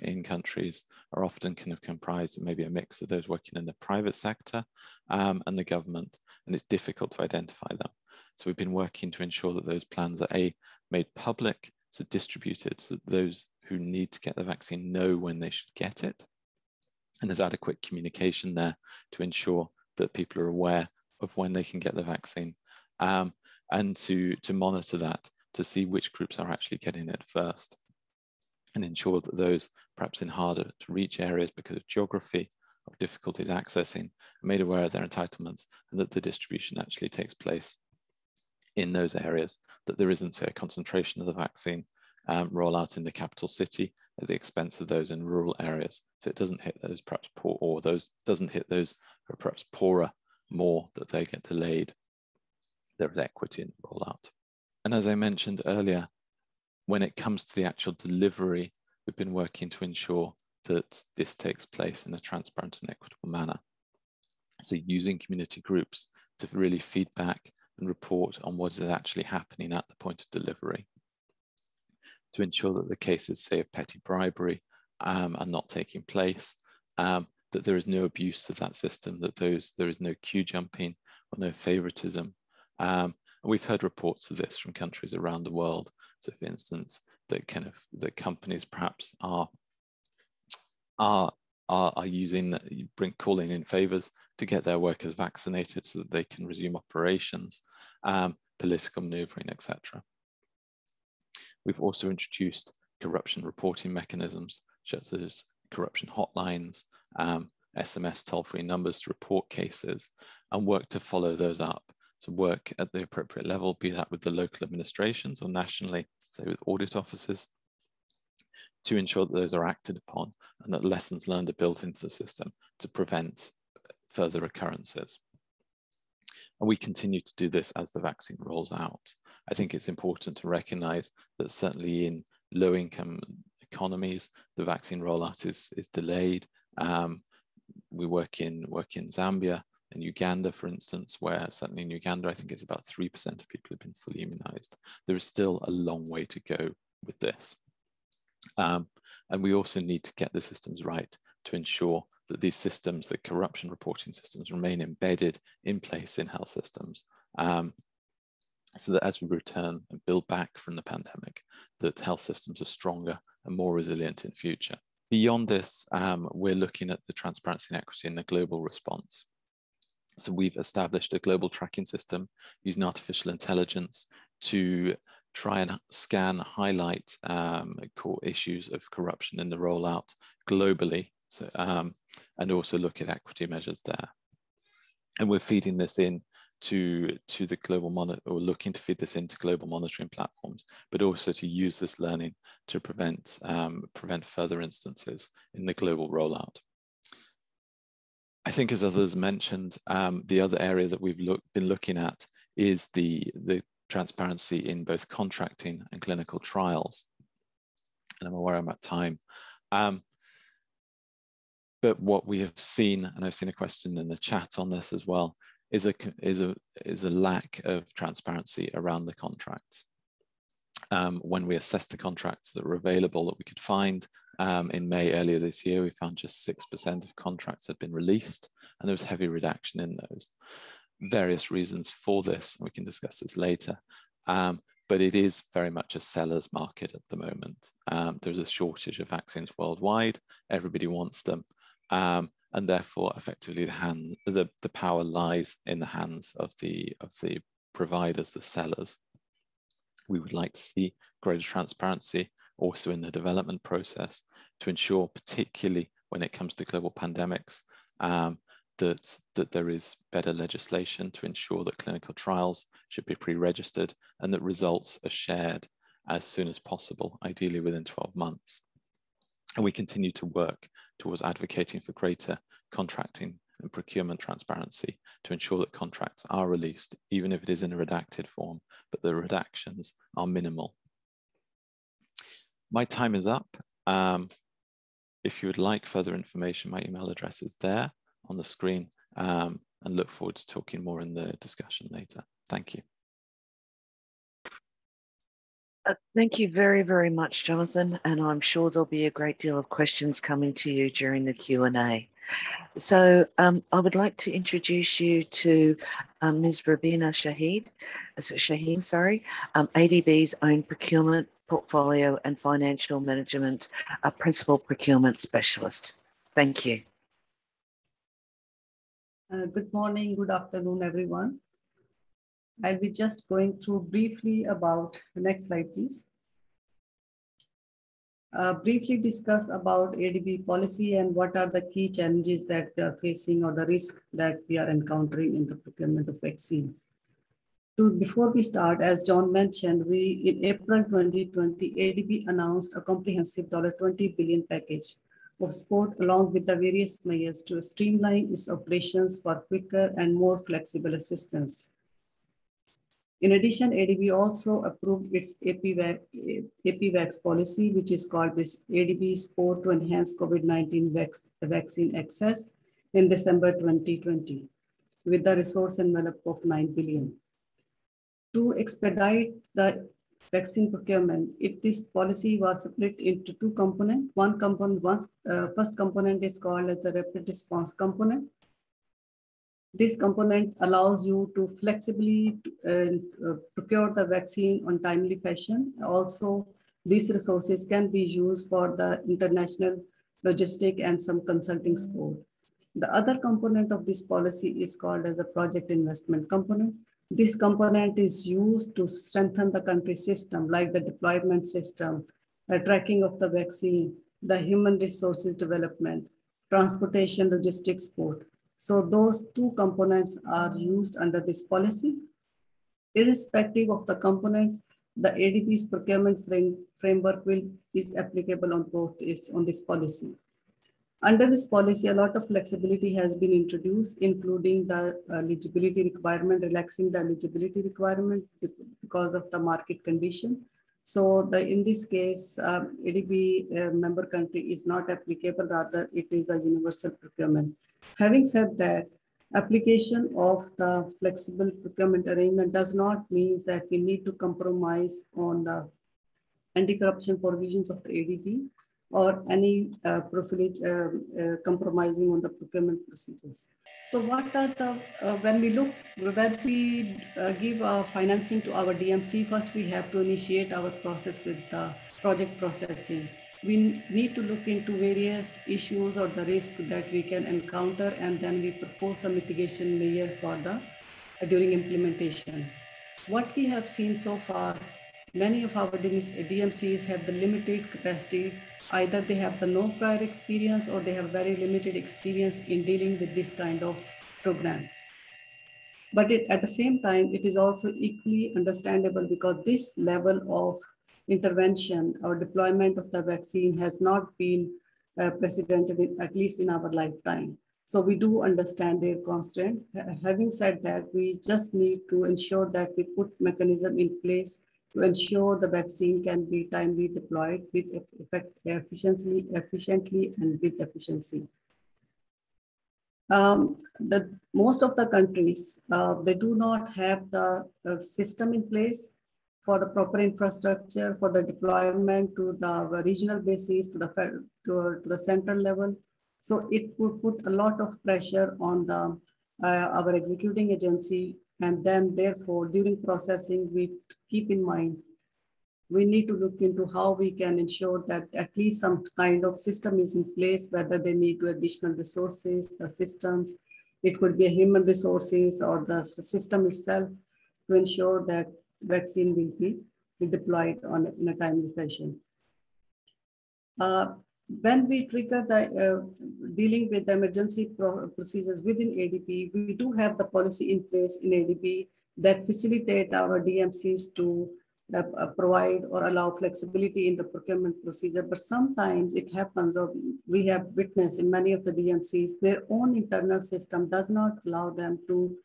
in countries are often comprised of maybe a mix of those working in the private sector and the government, and it's difficult to identify them. So we've been working to ensure that those plans are made public, so distributed, so that those who need to get the vaccine know when they should get it. And there's adequate communication there to ensure that people are aware of when they can get the vaccine, and to monitor that to see which groups are actually getting it first, and ensure that those perhaps in harder to reach areas because of geography or difficulties accessing are made aware of their entitlements, and that the distribution actually takes place in those areas, that there isn't, say, a concentration of the vaccine rollout in the capital city at the expense of those in rural areas. So it doesn't hit those perhaps poor, or those doesn't hit those who are perhaps poorer more, that they get delayed. There is equity in the rollout. And as I mentioned earlier, when it comes to the actual delivery, we've been working to ensure that this takes place in a transparent and equitable manner. So using community groups to really feedback and report on what is actually happening at the point of delivery, to ensure that the cases, say, of petty bribery are not taking place, that there is no abuse of that system, that there is no queue jumping or no favoritism. And we've heard reports of this from countries around the world. So, for instance, that companies perhaps are using calling in favors to get their workers vaccinated so that they can resume operations, political maneuvering, etc. We've also introduced corruption reporting mechanisms, such as corruption hotlines, SMS toll-free numbers to report cases, and work to follow those up. So work at the appropriate level, be that with the local administrations or nationally, say with audit offices, to ensure that those are acted upon and that lessons learned are built into the system to prevent further occurrences. And we continue to do this as the vaccine rolls out. I think it's important to recognize that certainly in low-income economies, the vaccine rollout is delayed. We work in Zambia and Uganda, for instance, where certainly in Uganda, I think it's about 3% of people have been fully immunized. There is still a long way to go with this. And we also need to get the systems right to ensure that these systems, the corruption reporting systems, remain embedded in place in health systems, so that as we return and build back from the pandemic, that health systems are stronger and more resilient in future. Beyond this, we're looking at the transparency and equity in the global response. So we've established a global tracking system using artificial intelligence to try and scan, highlight core issues of corruption in the rollout globally, so, and also look at equity measures there. And we're feeding this in to the global monitor, or looking to feed this into global monitoring platforms, but also to use this learning to prevent further instances in the global rollout. I think, as others mentioned, the other area that we've been looking at is the transparency in both contracting and clinical trials. And I'm aware I'm at time. But what we have seen, and I've seen a question in the chat on this as well, is a lack of transparency around the contracts. When we assessed the contracts that were available that we could find in May earlier this year, we found just 6% of contracts had been released, and there was heavy redaction in those. Various reasons for this, and we can discuss this later. But it is very much a seller's market at the moment. There's a shortage of vaccines worldwide. Everybody wants them. And therefore, effectively, the power lies in the hands of the providers, the sellers. We would like to see greater transparency also in the development process to ensure, particularly when it comes to global pandemics, that there is better legislation to ensure that clinical trials should be pre-registered and that results are shared as soon as possible, ideally within 12 months. And we continue to work towards advocating for greater contracting and procurement transparency to ensure that contracts are released, even if it is in a redacted form, but the redactions are minimal. My time is up. If you would like further information, my email address is there on the screen, and look forward to talking more in the discussion later. Thank you.
Thank you very, very much, Jonathan, and I'm sure there'll be a great deal of questions coming to you during the Q&A. So I would like to introduce you to Ms. Rabina Shaheen, ADB's own procurement, portfolio and financial management principal procurement specialist. Thank you.
Good morning, good afternoon, everyone. I'll be just going through briefly about, the next slide, please. Briefly discuss about ADB policy and what are the key challenges that we are facing or the risk that we are encountering in the procurement of vaccine. Before we start, as John mentioned, in April 2020, ADB announced a comprehensive $20 billion package of support along with the various measures to streamline its operations for quicker and more flexible assistance. In addition, ADB also approved its APVAX policy, which is called ADB Support to Enhance COVID-19 Vaccine Access in December 2020, with the resource envelope of $9 billion. To expedite the vaccine procurement, this policy was split into two components. First component is called as the rapid response component. This component allows you to flexibly procure the vaccine on timely fashion. Also, these resources can be used for the international logistic and some consulting support. The other component of this policy is called as a project investment component. This component is used to strengthen the country system, like the deployment system, the tracking of the vaccine, the human resources development, transportation, logistics support. So those two components are used under this policy. Irrespective of the component, the ADB's procurement framework is applicable on this policy. Under this policy, a lot of flexibility has been introduced, including the eligibility requirement, relaxing the eligibility requirement because of the market condition. So in this case, ADB member country is not applicable, rather it is a universal procurement. Having said that, application of the flexible procurement arrangement does not mean that we need to compromise on the anti-corruption provisions of the ADB or any compromising on the procurement procedures. So what are the, when we give financing to our DMC, first we have to initiate our process with the project processing. We need to look into various issues or the risk that we can encounter, and then we propose a mitigation measure for during implementation. What we have seen so far, many of our DMCs have the limited capacity. Either they have the no prior experience or they have very limited experience in dealing with this kind of program. But at the same time, it is also equally understandable because this level of intervention or deployment of the vaccine has not been precedented, at least in our lifetime. So we do understand their constraint. Having said that, we just need to ensure that we put mechanism in place to ensure the vaccine can be timely deployed with efficiently and with efficiency. Most of the countries, they do not have the system in place for the proper infrastructure, for the deployment to the regional basis, to the central level. So it would put a lot of pressure on the our executing agency. And then therefore, during processing, we keep in mind, we need to look into how we can ensure that at least some kind of system is in place, whether they need additional resources, the systems, it could be human resources or the system itself to ensure that vaccine will be deployed in a timely fashion. When we trigger the dealing with the emergency procedures within ADB, we do have the policy in place in ADB that facilitate our DMCs to provide or allow flexibility in the procurement procedure. But sometimes it happens, or we have witnessed in many of the DMCs, their own internal system does not allow them to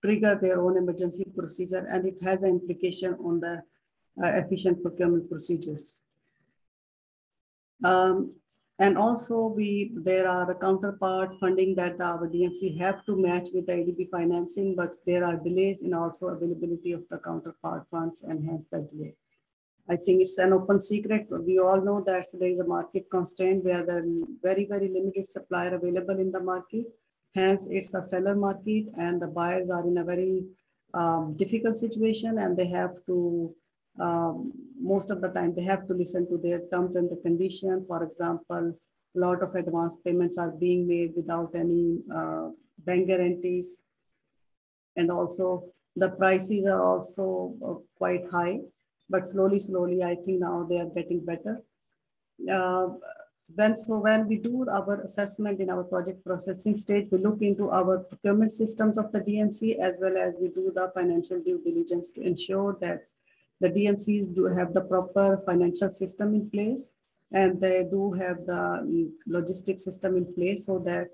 trigger their own emergency procedure, and it has an implication on the efficient procurement procedures. And also there are a counterpart funding that our DMC have to match with the ADB financing, but there are delays in also availability of the counterpart funds and hence the delay. I think it's an open secret. We all know that there is a market constraint where there are very, very limited supplier available in the market. Hence, it's a seller market and the buyers are in a very difficult situation, and they have to most of the time they have to listen to their terms and the condition. For example, a lot of advance payments are being made without any bank guarantees. And also the prices are also quite high, but slowly, I think now they are getting better. When we do our assessment in our project processing stage, we look into our procurement systems of the DMC, as well as we do the financial due diligence to ensure that the DMCs do have the proper financial system in place, and they do have the logistic system in place, so that,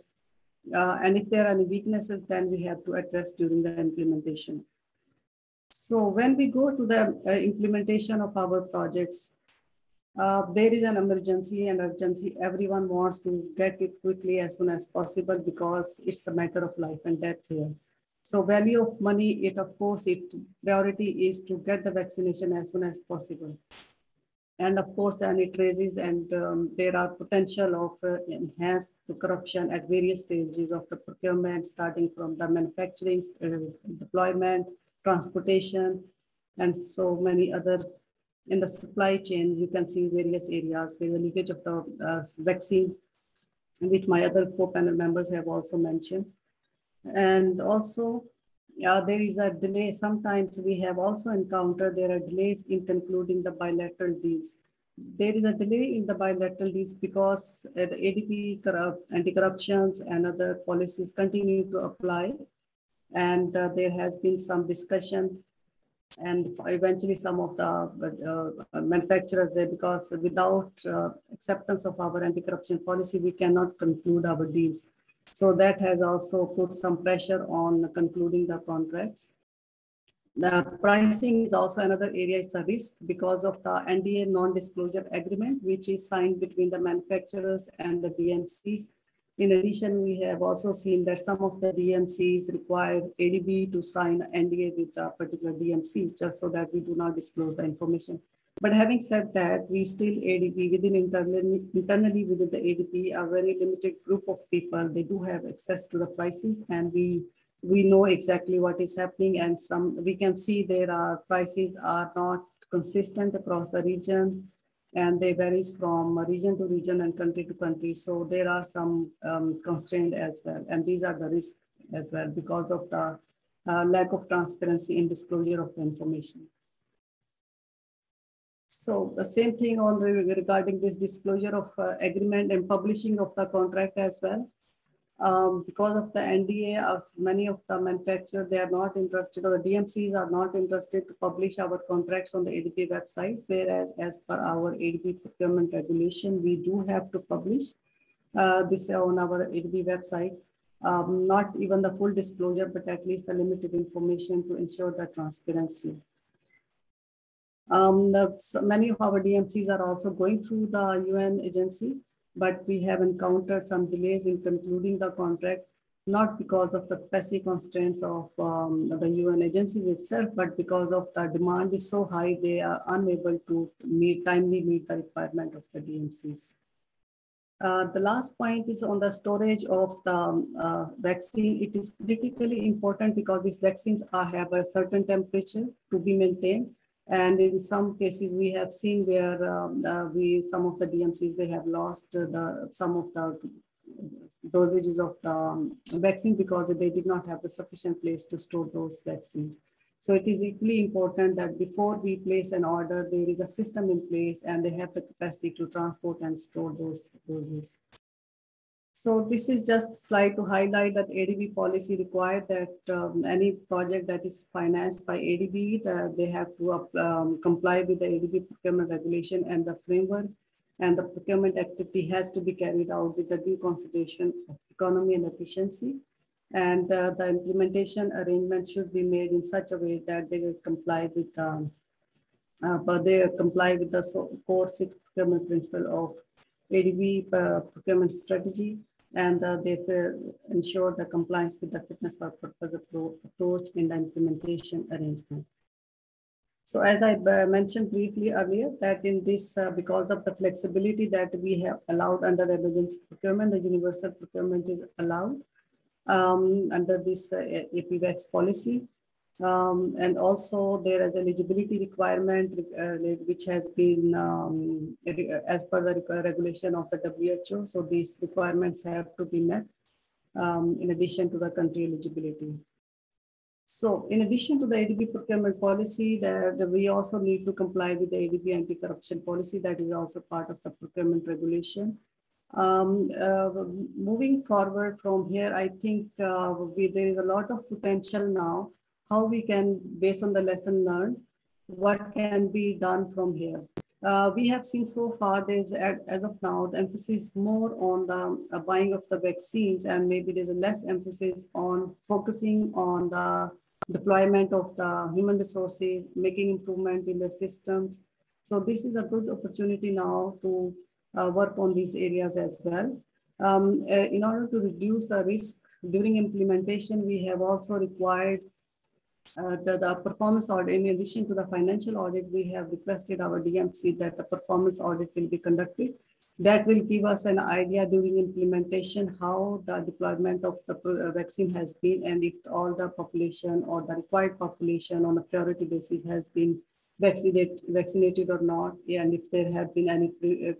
and if there are any weaknesses, then we have to address during the implementation. So when we go to the implementation of our projects, there is an emergency and urgency. Everyone wants to get it quickly as soon as possible because it's a matter of life and death here. So value of money, of course, priority is to get the vaccination as soon as possible. And of course, then it raises, and there are potential of enhanced corruption at various stages of the procurement, starting from the manufacturing, deployment, transportation, and so many other. In the supply chain, you can see various areas where the leakage of the vaccine, which my other co-panel members have also mentioned. And also, there is a delay. Sometimes we have also encountered there are delays in concluding the bilateral deals. There is a delay in the bilateral deals because the ADB anti-corruption and other policies continue to apply. And there has been some discussion, and eventually some of the manufacturers there, because without acceptance of our anti-corruption policy, we cannot conclude our deals. So that has also put some pressure on concluding the contracts. The pricing is also another area. It's a risk because of the NDA non-disclosure agreement, which is signed between the manufacturers and the DMCs. In addition, we have also seen that some of the DMCs require ADB to sign an NDA with a particular DMC, just so that we do not disclose the information. But having said that, we still ADB internally within the ADB, a very limited group of people, they do have access to the prices, and we know exactly what is happening, and we can see there are prices are not consistent across the region, and they varies from region to region and country to country. So there are some constraints as well, and these are the risks as well because of the lack of transparency in disclosure of the information. So the same thing regarding this disclosure of agreement and publishing of the contract as well. because of the NDA, many of the manufacturers, they are not interested, or the DMCs are not interested to publish our contracts on the ADB website, whereas as per our ADB procurement regulation, we do have to publish this on our ADB website. Not even the full disclosure, but at least the limited information to ensure the transparency. Many of our DMCs are also going through the UN agency, but we have encountered some delays in concluding the contract, not because of the capacity constraints of the UN agencies itself, but because of the demand is so high, they are unable to timely meet the requirement of the DMCs. The last point is on the storage of the vaccine. It is critically important because these vaccines have a certain temperature to be maintained. And in some cases, we have seen where some of the DMCs, they have lost some of the dosages of the vaccine because they did not have the sufficient place to store those vaccines. So it is equally important that before we place an order, there is a system in place and they have the capacity to transport and store those doses. So this is just a slide to highlight that ADB policy required that any project that is financed by ADB, they have to comply with the ADB procurement regulation and the framework, and the procurement activity has to be carried out with the due consideration of economy and efficiency. And the implementation arrangement should be made in such a way that they will comply with the core 6 procurement principle of ADB procurement strategy, and they ensure the compliance with the fitness for purpose approach in the implementation arrangement. So as I mentioned briefly earlier, that in this, because of the flexibility that we have allowed under the emergency procurement, the universal procurement is allowed under this APVAX policy. And also there is eligibility requirement which has been as per the regulation of the WHO. So these requirements have to be met in addition to the country eligibility. So in addition to the ADB procurement policy, we also need to comply with the ADB anti-corruption policy that is also part of the procurement regulation. Moving forward from here, I think there is a lot of potential now, how we can, based on the lesson learned, what can be done from here. We have seen so far, there's as of now, the emphasis more on the buying of the vaccines, and maybe there's a less emphasis on focusing on the deployment of the human resources, making improvement in the systems. So this is a good opportunity now to work on these areas as well. In order to reduce the risk during implementation, we have also required the performance audit. In addition to the financial audit, we have requested our DMC that the performance audit will be conducted. That will give us an idea during implementation how the deployment of the vaccine has been, and if all the population or the required population on a priority basis has been vaccinated or not, and if there have been any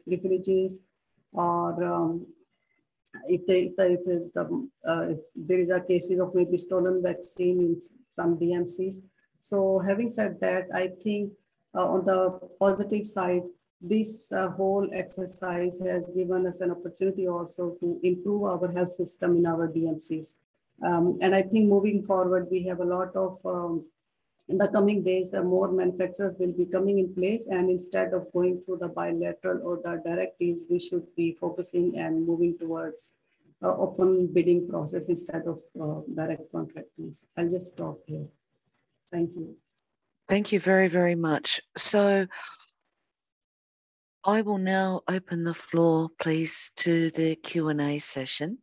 privileges, or if there is a cases of maybe stolen vaccine in some DMCs. So having said that, I think on the positive side, this whole exercise has given us an opportunity also to improve our health system in our DMCs. And I think moving forward, we have a lot of, in the coming days, more manufacturers will be coming in place, and instead of going through the bilateral or the direct deals, we should be focusing and moving towards open bidding process instead of direct contracting. I'll just stop here. Thank you.
Thank you very, very much. So I will now open the floor, please, to the Q&A session.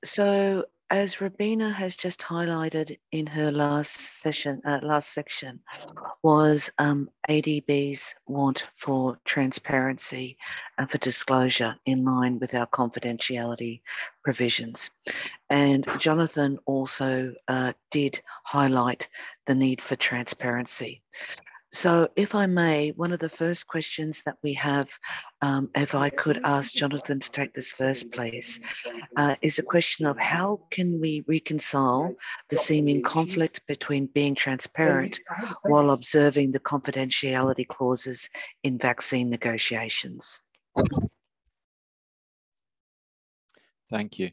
So as Robina has just highlighted in her last section, was ADB's want for transparency and for disclosure in line with our confidentiality provisions. And Jonathan also did highlight the need for transparency. So if I may, one of the first questions that we have, if I could ask Jonathan to take this first, please, is a question of how can we reconcile the seeming conflict between being transparent while observing the confidentiality clauses in vaccine negotiations?
Thank you.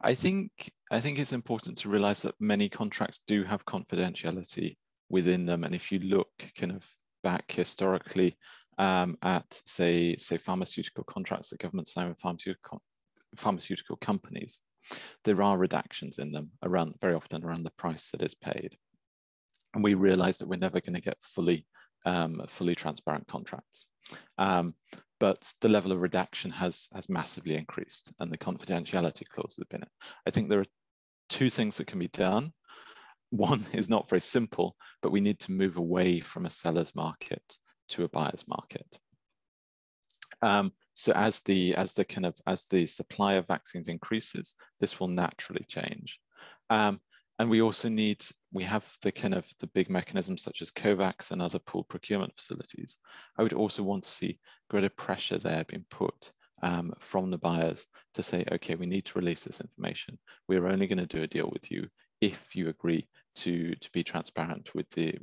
I think it's important to realize that many contracts do have confidentiality within them. And if you look kind of back historically at say pharmaceutical contracts that governments sign with pharmaceutical companies, there are redactions in them very often around the price that is paid. And we realize that we're never going to get fully transparent contracts. But the level of redaction has massively increased, and the confidentiality clause has been it. I think there are two things that can be done. One is not very simple, but we need to move away from a seller's market to a buyer's market. So as the supply of vaccines increases, this will naturally change. And we also we have the big mechanisms such as COVAX and other pooled procurement facilities. I would also want to see greater pressure there being put from the buyers to say, okay, we need to release this information. We're only going to do a deal with you if you agree to be transparent with the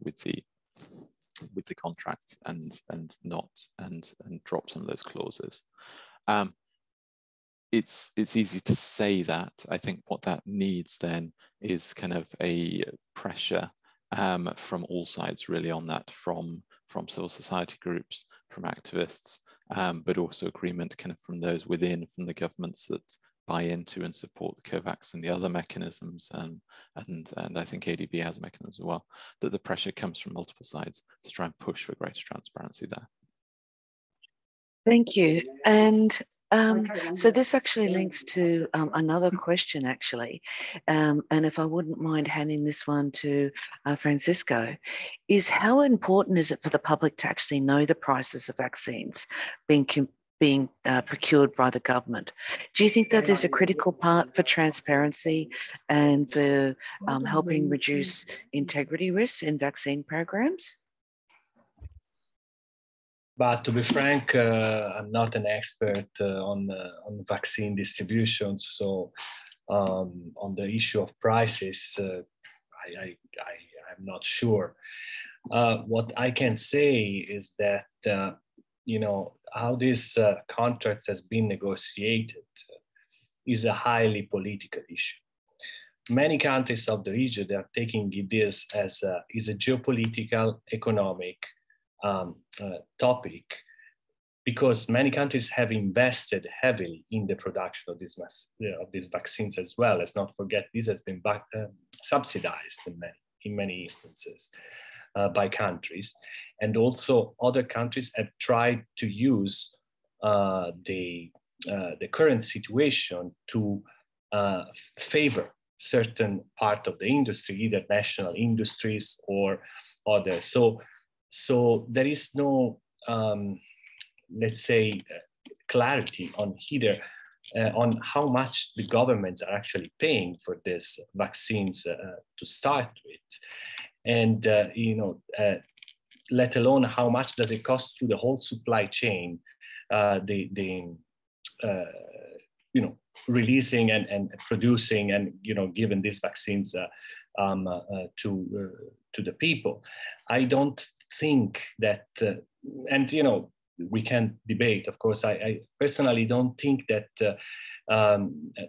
contract and drop some of those clauses. It's easy to say that. I think what that needs then is kind of a pressure from all sides really on that, from civil society groups, from activists, but also agreement kind of from those from the governments that buy into and support the COVAX and the other mechanisms, and I think ADB has a mechanism as well, that the pressure comes from multiple sides to try and push for greater transparency there.
Thank you. And so this actually links to another question, actually. And if I wouldn't mind handing this one to Francisco, is how important is it for the public to actually know the prices of vaccines being procured by the government? Do you think that is a critical part for transparency and for helping reduce integrity risks in vaccine programs?
But to be frank, I'm not an expert on vaccine distribution. So on the issue of prices, I'm not sure. What I can say is that, how this contract has been negotiated is a highly political issue. Many countries of the region are taking this as a geopolitical, economic topic, because many countries have invested heavily in the production of these vaccines as well. Let's not forget this has been subsidized in many instances by countries, and also other countries have tried to use the current situation to favor certain part of the industry, either national industries or others. So there is no, let's say, clarity on either on how much the governments are actually paying for these vaccines to start with, and let alone how much does it cost through the whole supply chain, releasing and producing and giving these vaccines to the people. I don't think that, we can debate, of course. I personally don't think that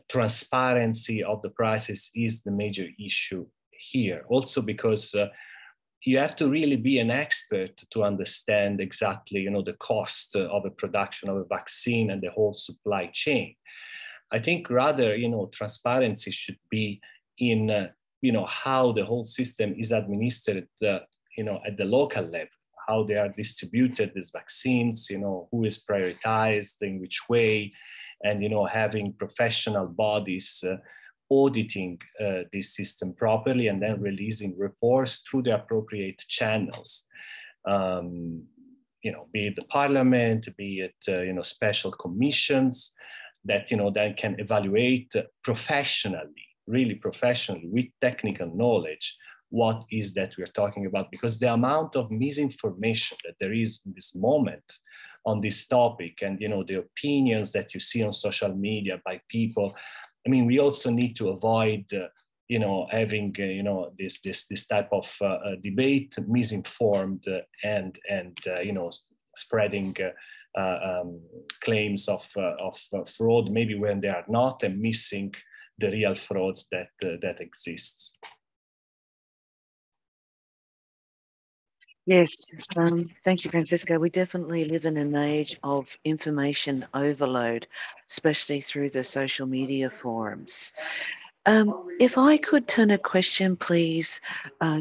transparency of the prices is the major issue here. Also because you have to really be an expert to understand exactly, the cost of the production of a vaccine and the whole supply chain. I think rather, transparency should be in, how the whole system is administered, at the local level, how they are distributed, these vaccines, who is prioritized, in which way, and, having professional bodies auditing this system properly and then releasing reports through the appropriate channels. Be it the parliament, be it, special commissions that, then can evaluate professionally, really professionally, with technical knowledge, what is that we're talking about. Because the amount of misinformation that there is in this moment on this topic, and the opinions that you see on social media by people, I mean, we also need to avoid having this type of debate, misinformed and spreading claims of fraud, maybe when they are not, and missing the real frauds that exists.
Yes, thank you, Francisco. We definitely live in an age of information overload, especially through the social media forums. If I could turn a question, please,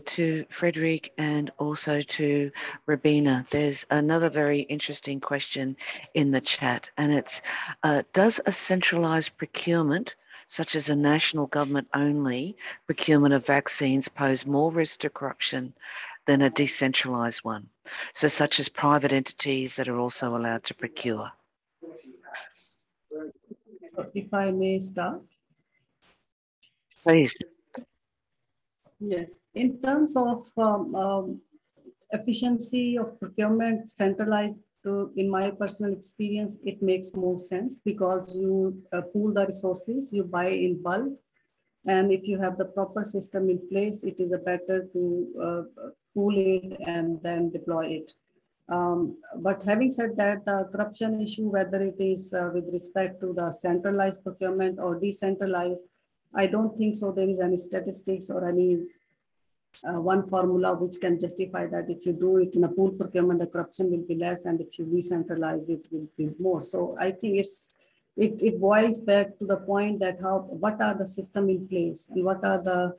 to Frederick and also to Rubina. There's another very interesting question in the chat, and it's, does a centralized procurement, such as a national government only procurement of vaccines, pose more risk to corruption than a decentralized one? So such as private entities that are also allowed to procure.
So if I may start.
Please.
Yes, in terms of efficiency of procurement centralized, in my personal experience, it makes more sense because you pool the resources, you buy in bulk, and if you have the proper system in place, it is better to pool it and then deploy it. But having said that, the corruption issue, whether it is with respect to the centralized procurement or decentralized, I don't think so there is any statistics or any one formula which can justify that if you do it in a pool procurement, the corruption will be less, and if you decentralize it will be more. So I think it boils back to the point that what are the system in place and what are the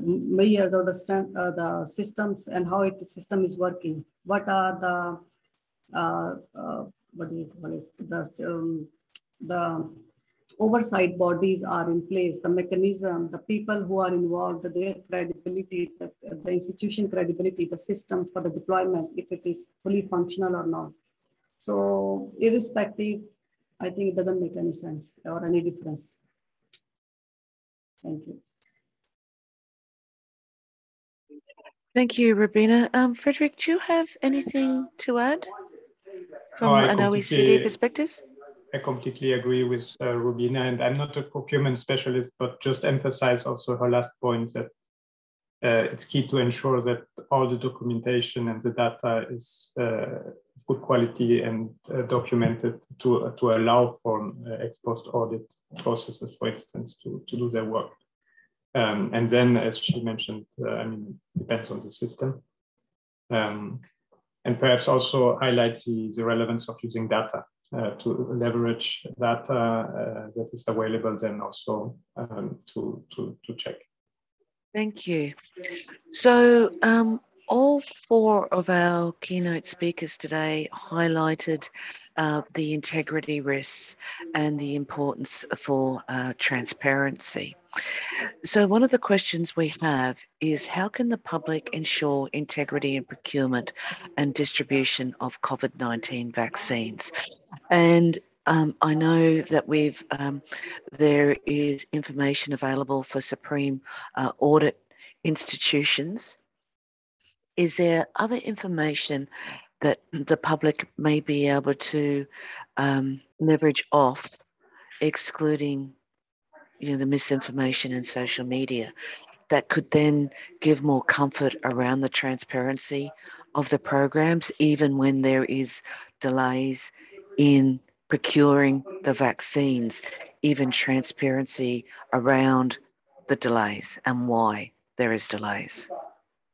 measures or the systems and how the system is working. What are the what do you call it? The oversight bodies are in place, the mechanism, the people who are involved, their credibility, the institution credibility, the system for the deployment, if it is fully functional or not. So irrespective, I think it doesn't make any sense or any difference. Thank you.
Thank you, Rubina. Frederick, do you have anything to add from an OECD perspective?
I completely agree with Rubina, and I'm not a procurement specialist, but just emphasize also her last point that it's key to ensure that all the documentation and the data is good quality and documented to allow for ex-post audit processes, for instance, to do their work. And then, as she mentioned, I mean, depends on the system. And perhaps also highlights the relevance of using data. To leverage data that is available, then also to check.
Thank you. So all four of our keynote speakers today highlighted the integrity risks and the importance for transparency. So one of the questions we have is, how can the public ensure integrity in procurement and distribution of COVID-19 vaccines? And I know that there is information available for Supreme Audit institutions. Is there other information that the public may be able to leverage off, excluding the misinformation in social media, that could then give more comfort around the transparency of the programs, even when there is delays in procuring the vaccines, even transparency around the delays and why there is delays?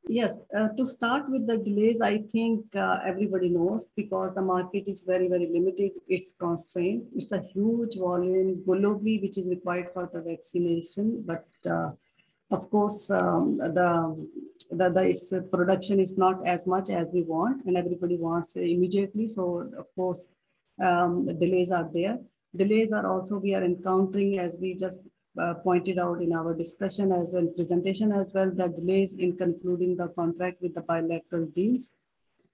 Yes, to start with the delays, I think everybody knows, because the market is very, very limited. It's constrained. It's a huge volume globally, which is required for the vaccination. But of course, its production is not as much as we want, and everybody wants immediately. So of course, the delays are there. Delays are also we are encountering, as we just pointed out in our discussion as well, presentation as well, that delays in concluding the contract with the bilateral deals,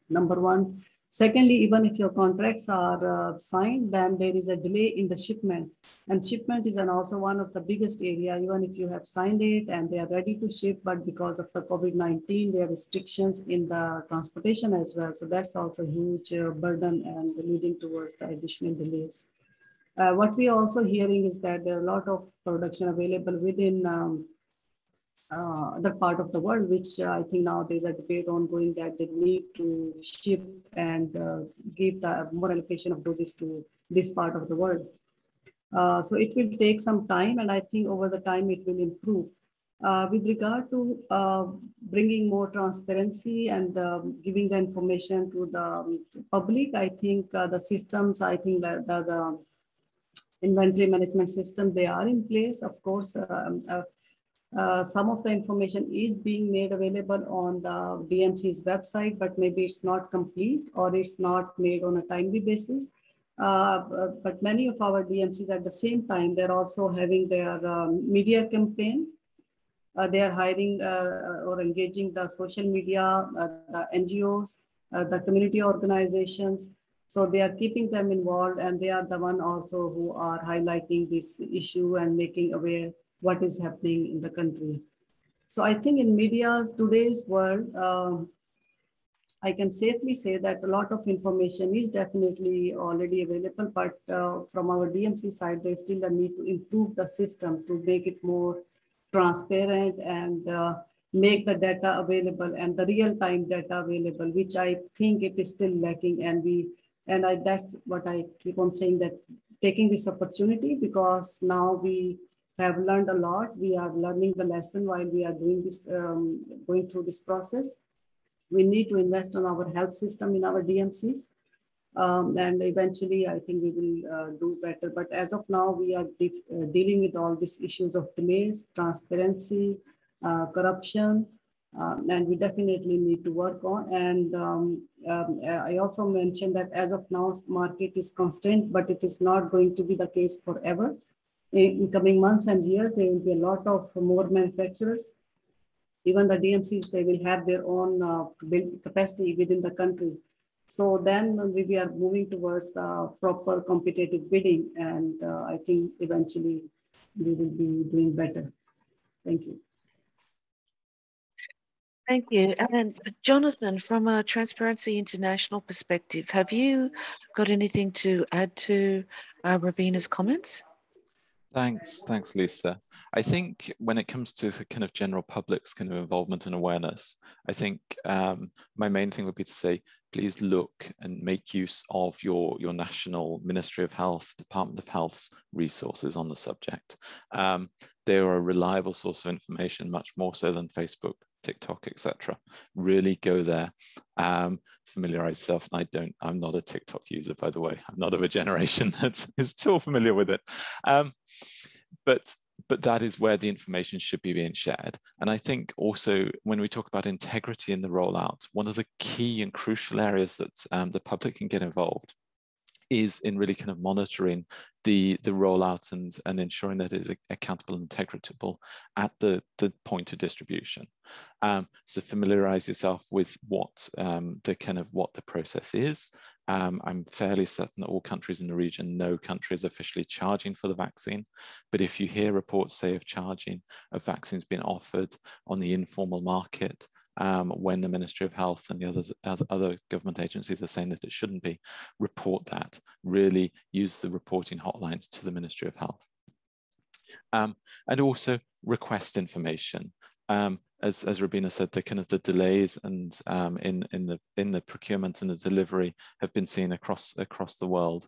number one. Secondly, even if your contracts are signed, then there is a delay in the shipment. And shipment is also one of the biggest area, even if you have signed it and they are ready to ship, but because of the COVID-19, there are restrictions in the transportation as well. So that's also a huge burden and leading towards the additional delays. What we are also hearing is that there are a lot of production available within other part of the world, which I think now there's a debate ongoing that they need to ship and give the more allocation of doses to this part of the world. So it will take some time, and I think over the time it will improve. With regard to bringing more transparency and giving the information to the public, I think the systems, I think that the inventory management system, they are in place. Of course, some of the information is being made available on the DMC's website, but maybe it's not complete or it's not made on a timely basis. But many of our DMCs at the same time, they're also having their media campaign. They are hiring or engaging the social media, the NGOs, the community organizations. So they are keeping them involved, and they are the one also who are highlighting this issue and making aware what is happening in the country. So I think in media's today's world, I can safely say that a lot of information is definitely already available, but from our DMC side, there's still a need to improve the system to make it more transparent and make the data available and the real-time data available, which I think it is still lacking. And that's what I keep on saying, that taking this opportunity, because now we have learned a lot. We are learning the lesson while we are doing this, going through this process. We need to invest on our health system in our DMCs. And eventually, I think we will do better. But as of now, we are dealing with all these issues of delays, transparency, corruption, and we definitely need to work on. And I also mentioned that as of now, market is constant, but it is not going to be the case forever. In coming months and years, there will be a lot of more manufacturers. Even the DMCs, they will have their own capacity within the country. So then we are moving towards the proper competitive bidding, and I think eventually we will be doing better. Thank you.
Thank you. And Jonathan, from a Transparency International perspective, have you got anything to add to Robina's comments?
Thanks, Lisa. I think when it comes to the kind of general public's kind of involvement and awareness, I think my main thing would be to say, please look and make use of your national Ministry of Health, Department of Health's resources on the subject. They are a reliable source of information, much more so than Facebook, TikTok, etc. Really go there, familiarize yourself. And I'm not a TikTok user, by the way. I'm not of a generation that is still familiar with it. But that is where the information should be being shared. And I think also when we talk about integrity in the rollout, one of the key and crucial areas that the public can get involved is in really kind of monitoring the rollout and ensuring that it is accountable and integratable at the point of distribution. So familiarize yourself with what the process is. I'm fairly certain that all countries in the region, no country is officially charging for the vaccine. But if you hear reports, say, of charging of vaccines being offered on the informal market, when the Ministry of Health and the other government agencies are saying that it shouldn't be, report that. Really use the reporting hotlines to the Ministry of Health. And also request information. As Robina said, the delays and in the procurement and the delivery have been seen across the world.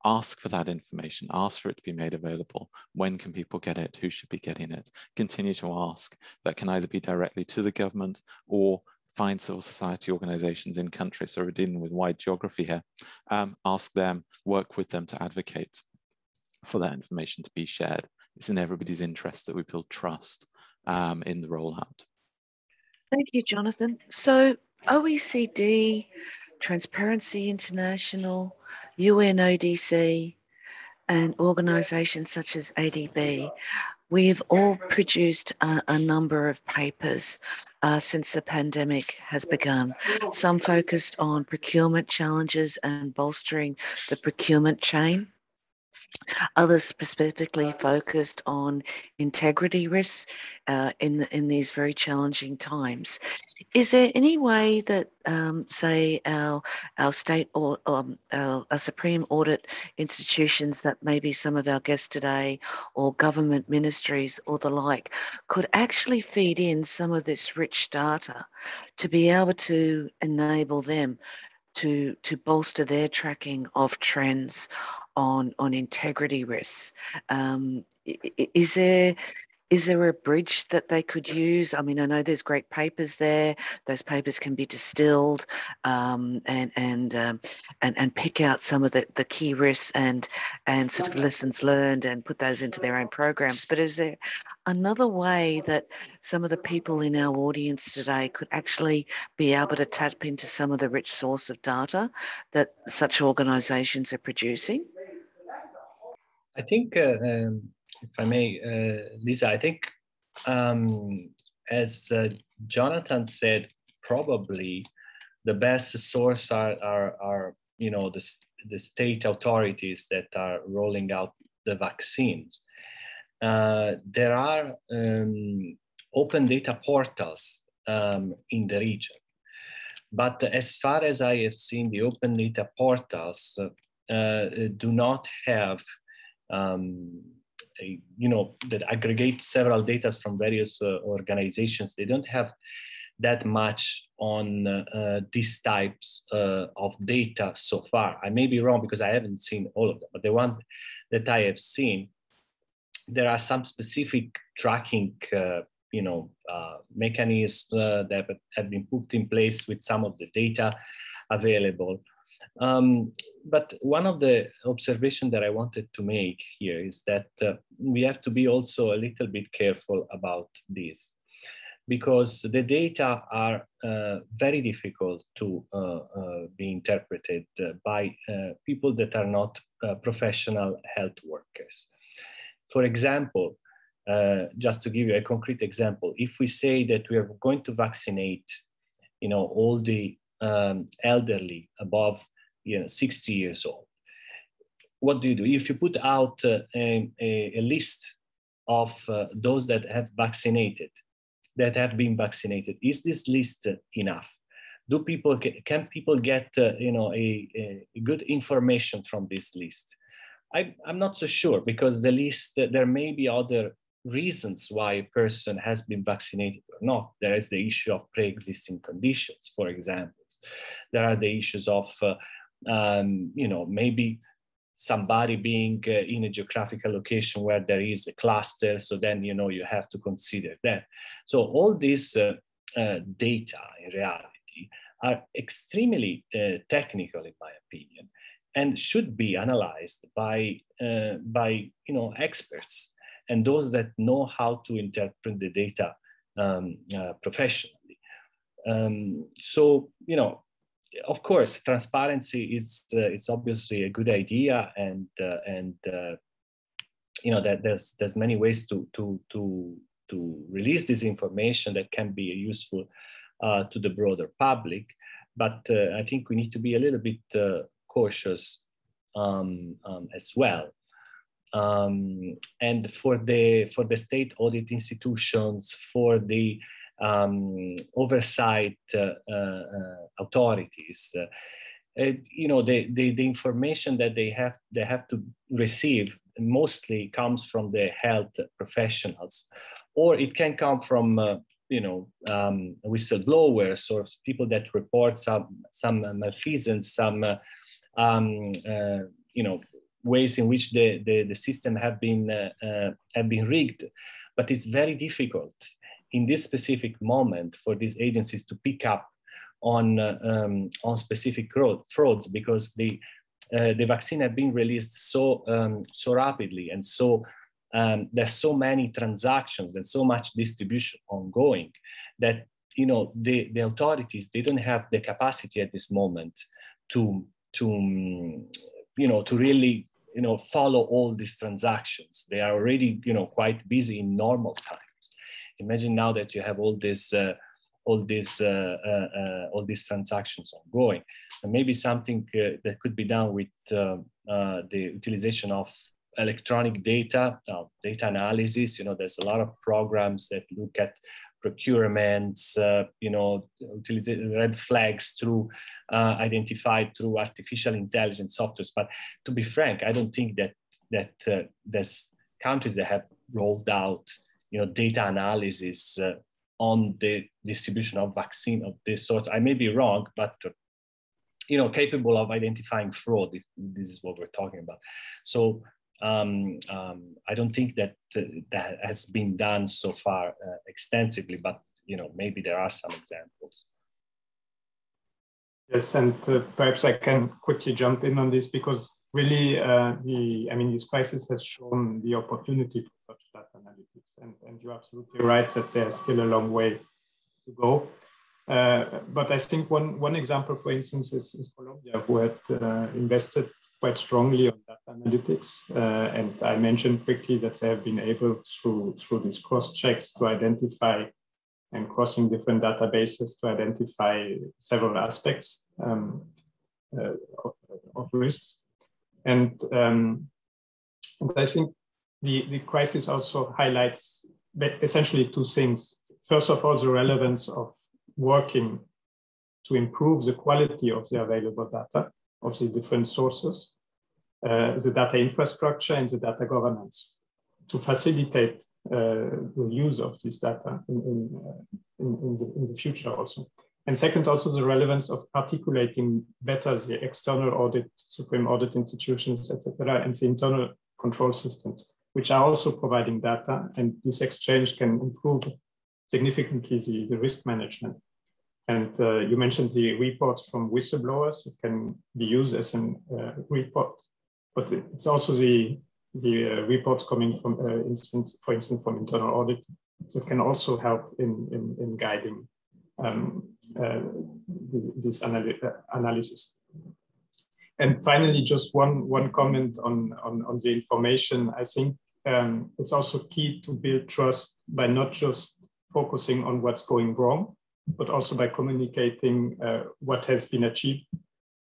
Ask for that information. Ask for it to be made available. When can people get it? Who should be getting it? Continue to ask. That can either be directly to the government or find civil society organizations in countries. So we're dealing with wide geography here. Ask them, work with them to advocate for that information to be shared. It's in everybody's interest that we build trust in the rollout.
Thank you, Jonathan. So OECD, Transparency International, UNODC, and organisations such as ADB, we've all produced a number of papers since the pandemic has begun. Some focused on procurement challenges and bolstering the procurement chain. Others specifically focused on integrity risks in these very challenging times. Is there any way that, say, our state or our Supreme Audit institutions, that maybe some of our guests today, or government ministries or the like, could actually feed in some of this rich data to be able to enable them to bolster their tracking of trends, on integrity risks. Is there a bridge that they could use? I mean, I know there's great papers there. Those papers can be distilled and pick out some of the key risks and sort of lessons learned and put those into their own programs. But is there another way that some of the people in our audience today could actually be able to tap into some of the rich source of data that such organisations are producing?
I think, if I may, Lisa, I think as Jonathan said, probably the best source are you know, the state authorities that are rolling out the vaccines. There are open data portals in the region, but as far as I have seen, the open data portals do not have you know, that aggregate several data from various organizations. They don't have that much on these types of data so far. I may be wrong because I haven't seen all of them, but the one that I have seen, there are some specific tracking you know, mechanisms that have been put in place with some of the data available. But one of the observations that I wanted to make here is that we have to be also a little bit careful about this, because the data are very difficult to be interpreted by people that are not professional health workers. For example, just to give you a concrete example, if we say that we are going to vaccinate, you know, all the elderly above 60 years old, what do? If you put out a list of those that have vaccinated, that have been vaccinated, is this list enough? Do people, can people get you know, a good information from this list? I'm not so sure, because the list, there may be other reasons why a person has been vaccinated or not. There is the issue of pre-existing conditions, for example. There are the issues of you know, maybe somebody being in a geographical location where there is a cluster, so then, you know, you have to consider that. So all these data in reality are extremely technical, in my opinion, and should be analyzed by you know, experts and those that know how to interpret the data professionally. So, you know, of course, transparency is it's obviously a good idea, and you know, that there's many ways to release this information that can be useful to the broader public. But I think we need to be a little bit cautious as well. And for the state audit institutions, for the oversight authorities, you know, the information that they have to receive mostly comes from the health professionals, or it can come from you know, whistleblowers or people that report some malfeasance, some you know, ways in which the system have been rigged. But it's very difficult in this specific moment for these agencies to pick up on specific frauds, because the vaccine have been released so rapidly, and so there's so many transactions and so much distribution ongoing that, you know, the authorities, they don't have the capacity at this moment to you know, to really, you know, follow all these transactions. They are already, you know, quite busy in normal times. Imagine now that you have all these transactions ongoing, and maybe something that could be done with the utilization of electronic data, data analysis. You know, there's a lot of programs that look at procurements, you know, red flags through identified through artificial intelligence softwares. But to be frank, I don't think that there's countries that have rolled out, you know, data analysis on the distribution of vaccine of this sort. I may be wrong, but capable of identifying fraud, if this is what we're talking about. So I don't think that that has been done so far extensively, but maybe there are some examples.
Yes, and perhaps I can quickly jump in on this, because really this crisis has shown the opportunity for such data analytics, and you're absolutely right that there's still a long way to go. But I think one example, for instance, is Colombia, who had invested quite strongly on data analytics. And I mentioned quickly that they have been able, through these cross-checks, to identify, and crossing different databases, to identify several aspects of risks. And I think the crisis also highlights essentially two things. First of all, the relevance of working to improve the quality of the available data, of the different sources, the data infrastructure and the data governance, to facilitate the use of this data in the future also. And second, also the relevance of articulating better the external audit, supreme audit institutions, etc., and the internal control systems, which are also providing data. And this exchange can improve significantly the risk management. And you mentioned the reports from whistleblowers. It can be used as a report, but it's also the reports coming from, for instance, from internal audit, that can also help in guiding this analysis. And finally, just one comment on the information. I think it's also key to build trust by not just focusing on what's going wrong, but also by communicating what has been achieved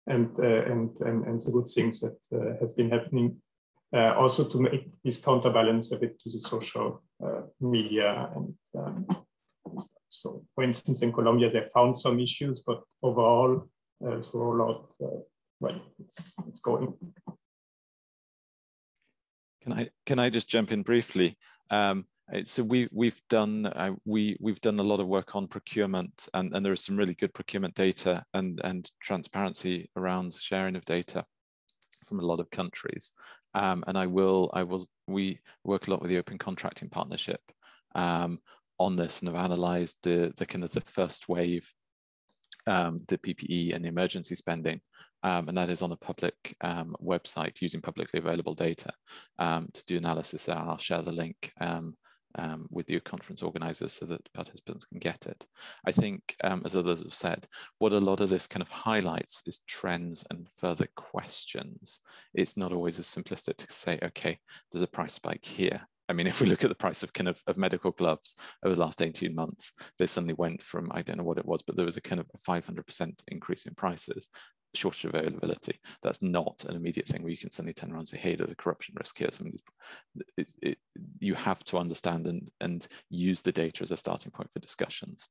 and the good things that have been happening. Also to make this counterbalance a bit to the social media and so, for instance, in Colombia, they found some issues, but overall, the rollout, well, it's going.
Can I just jump in briefly? So we've done a lot of work on procurement, and there is some really good procurement data and transparency around sharing of data from a lot of countries. And we work a lot with the Open Contracting Partnership on this, and have analysed the kind of the first wave, the PPE and the emergency spending, and that is on a public website using publicly available data to do analysis there. I'll share the link with your conference organisers so that participants can get it. I think, as others have said, what a lot of this kind of highlights is trends and further questions. It's not always as simplistic to say, okay, there's a price spike here. I mean, if we look at the price of of medical gloves over the last 18 months, they suddenly went from, I don't know what it was, but there was a kind of a 500% increase in prices, shortage of availability. That's not an immediate thing where you can suddenly turn around and say, hey, there's a corruption risk here. You have to understand and use the data as a starting point for discussions.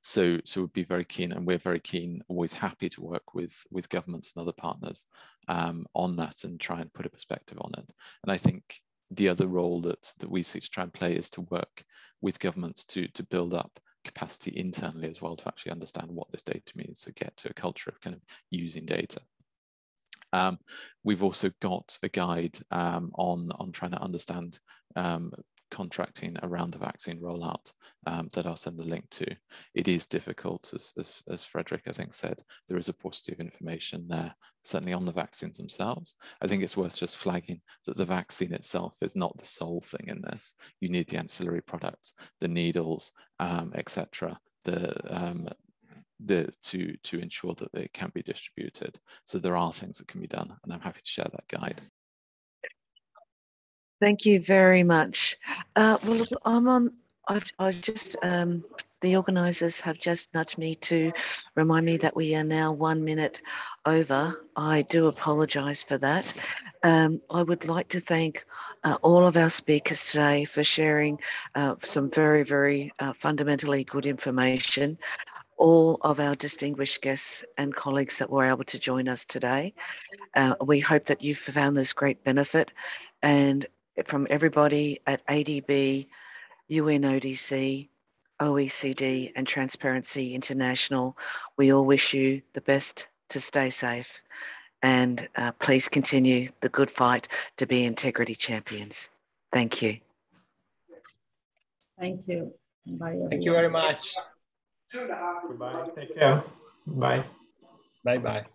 So we'd be very keen, and we're very keen, always happy to work with governments and other partners on that and try and put a perspective on it. And I think the other role that we seek to try and play is to work with governments to build up capacity internally as well, to actually understand what this data means, so get to a culture of kind of using data. We've also got a guide on trying to understand contracting around the vaccine rollout that I'll send the link to. It is difficult, as Frederick, I think, said. There is a paucity of information there, certainly on the vaccines themselves. I think it's worth just flagging that the vaccine itself is not the sole thing in this. You need the ancillary products, the needles, etc., to ensure that they can be distributed. So there are things that can be done, and I'm happy to share that guide.
Thank you very much. Well, I've just, the organisers have just nudged me to remind me that we are now 1 minute over. I do apologise for that. I would like to thank all of our speakers today for sharing some very, very fundamentally good information. All of our distinguished guests and colleagues that were able to join us today. We hope that you've found this great benefit, and from everybody at ADB, UNODC, OECD and Transparency International, we all wish you the best to stay safe, and please continue the good fight to be integrity champions. Thank you.
Thank you. Bye, everyone.
Thank you very much.
Goodbye. Take care. Bye.
Bye-bye.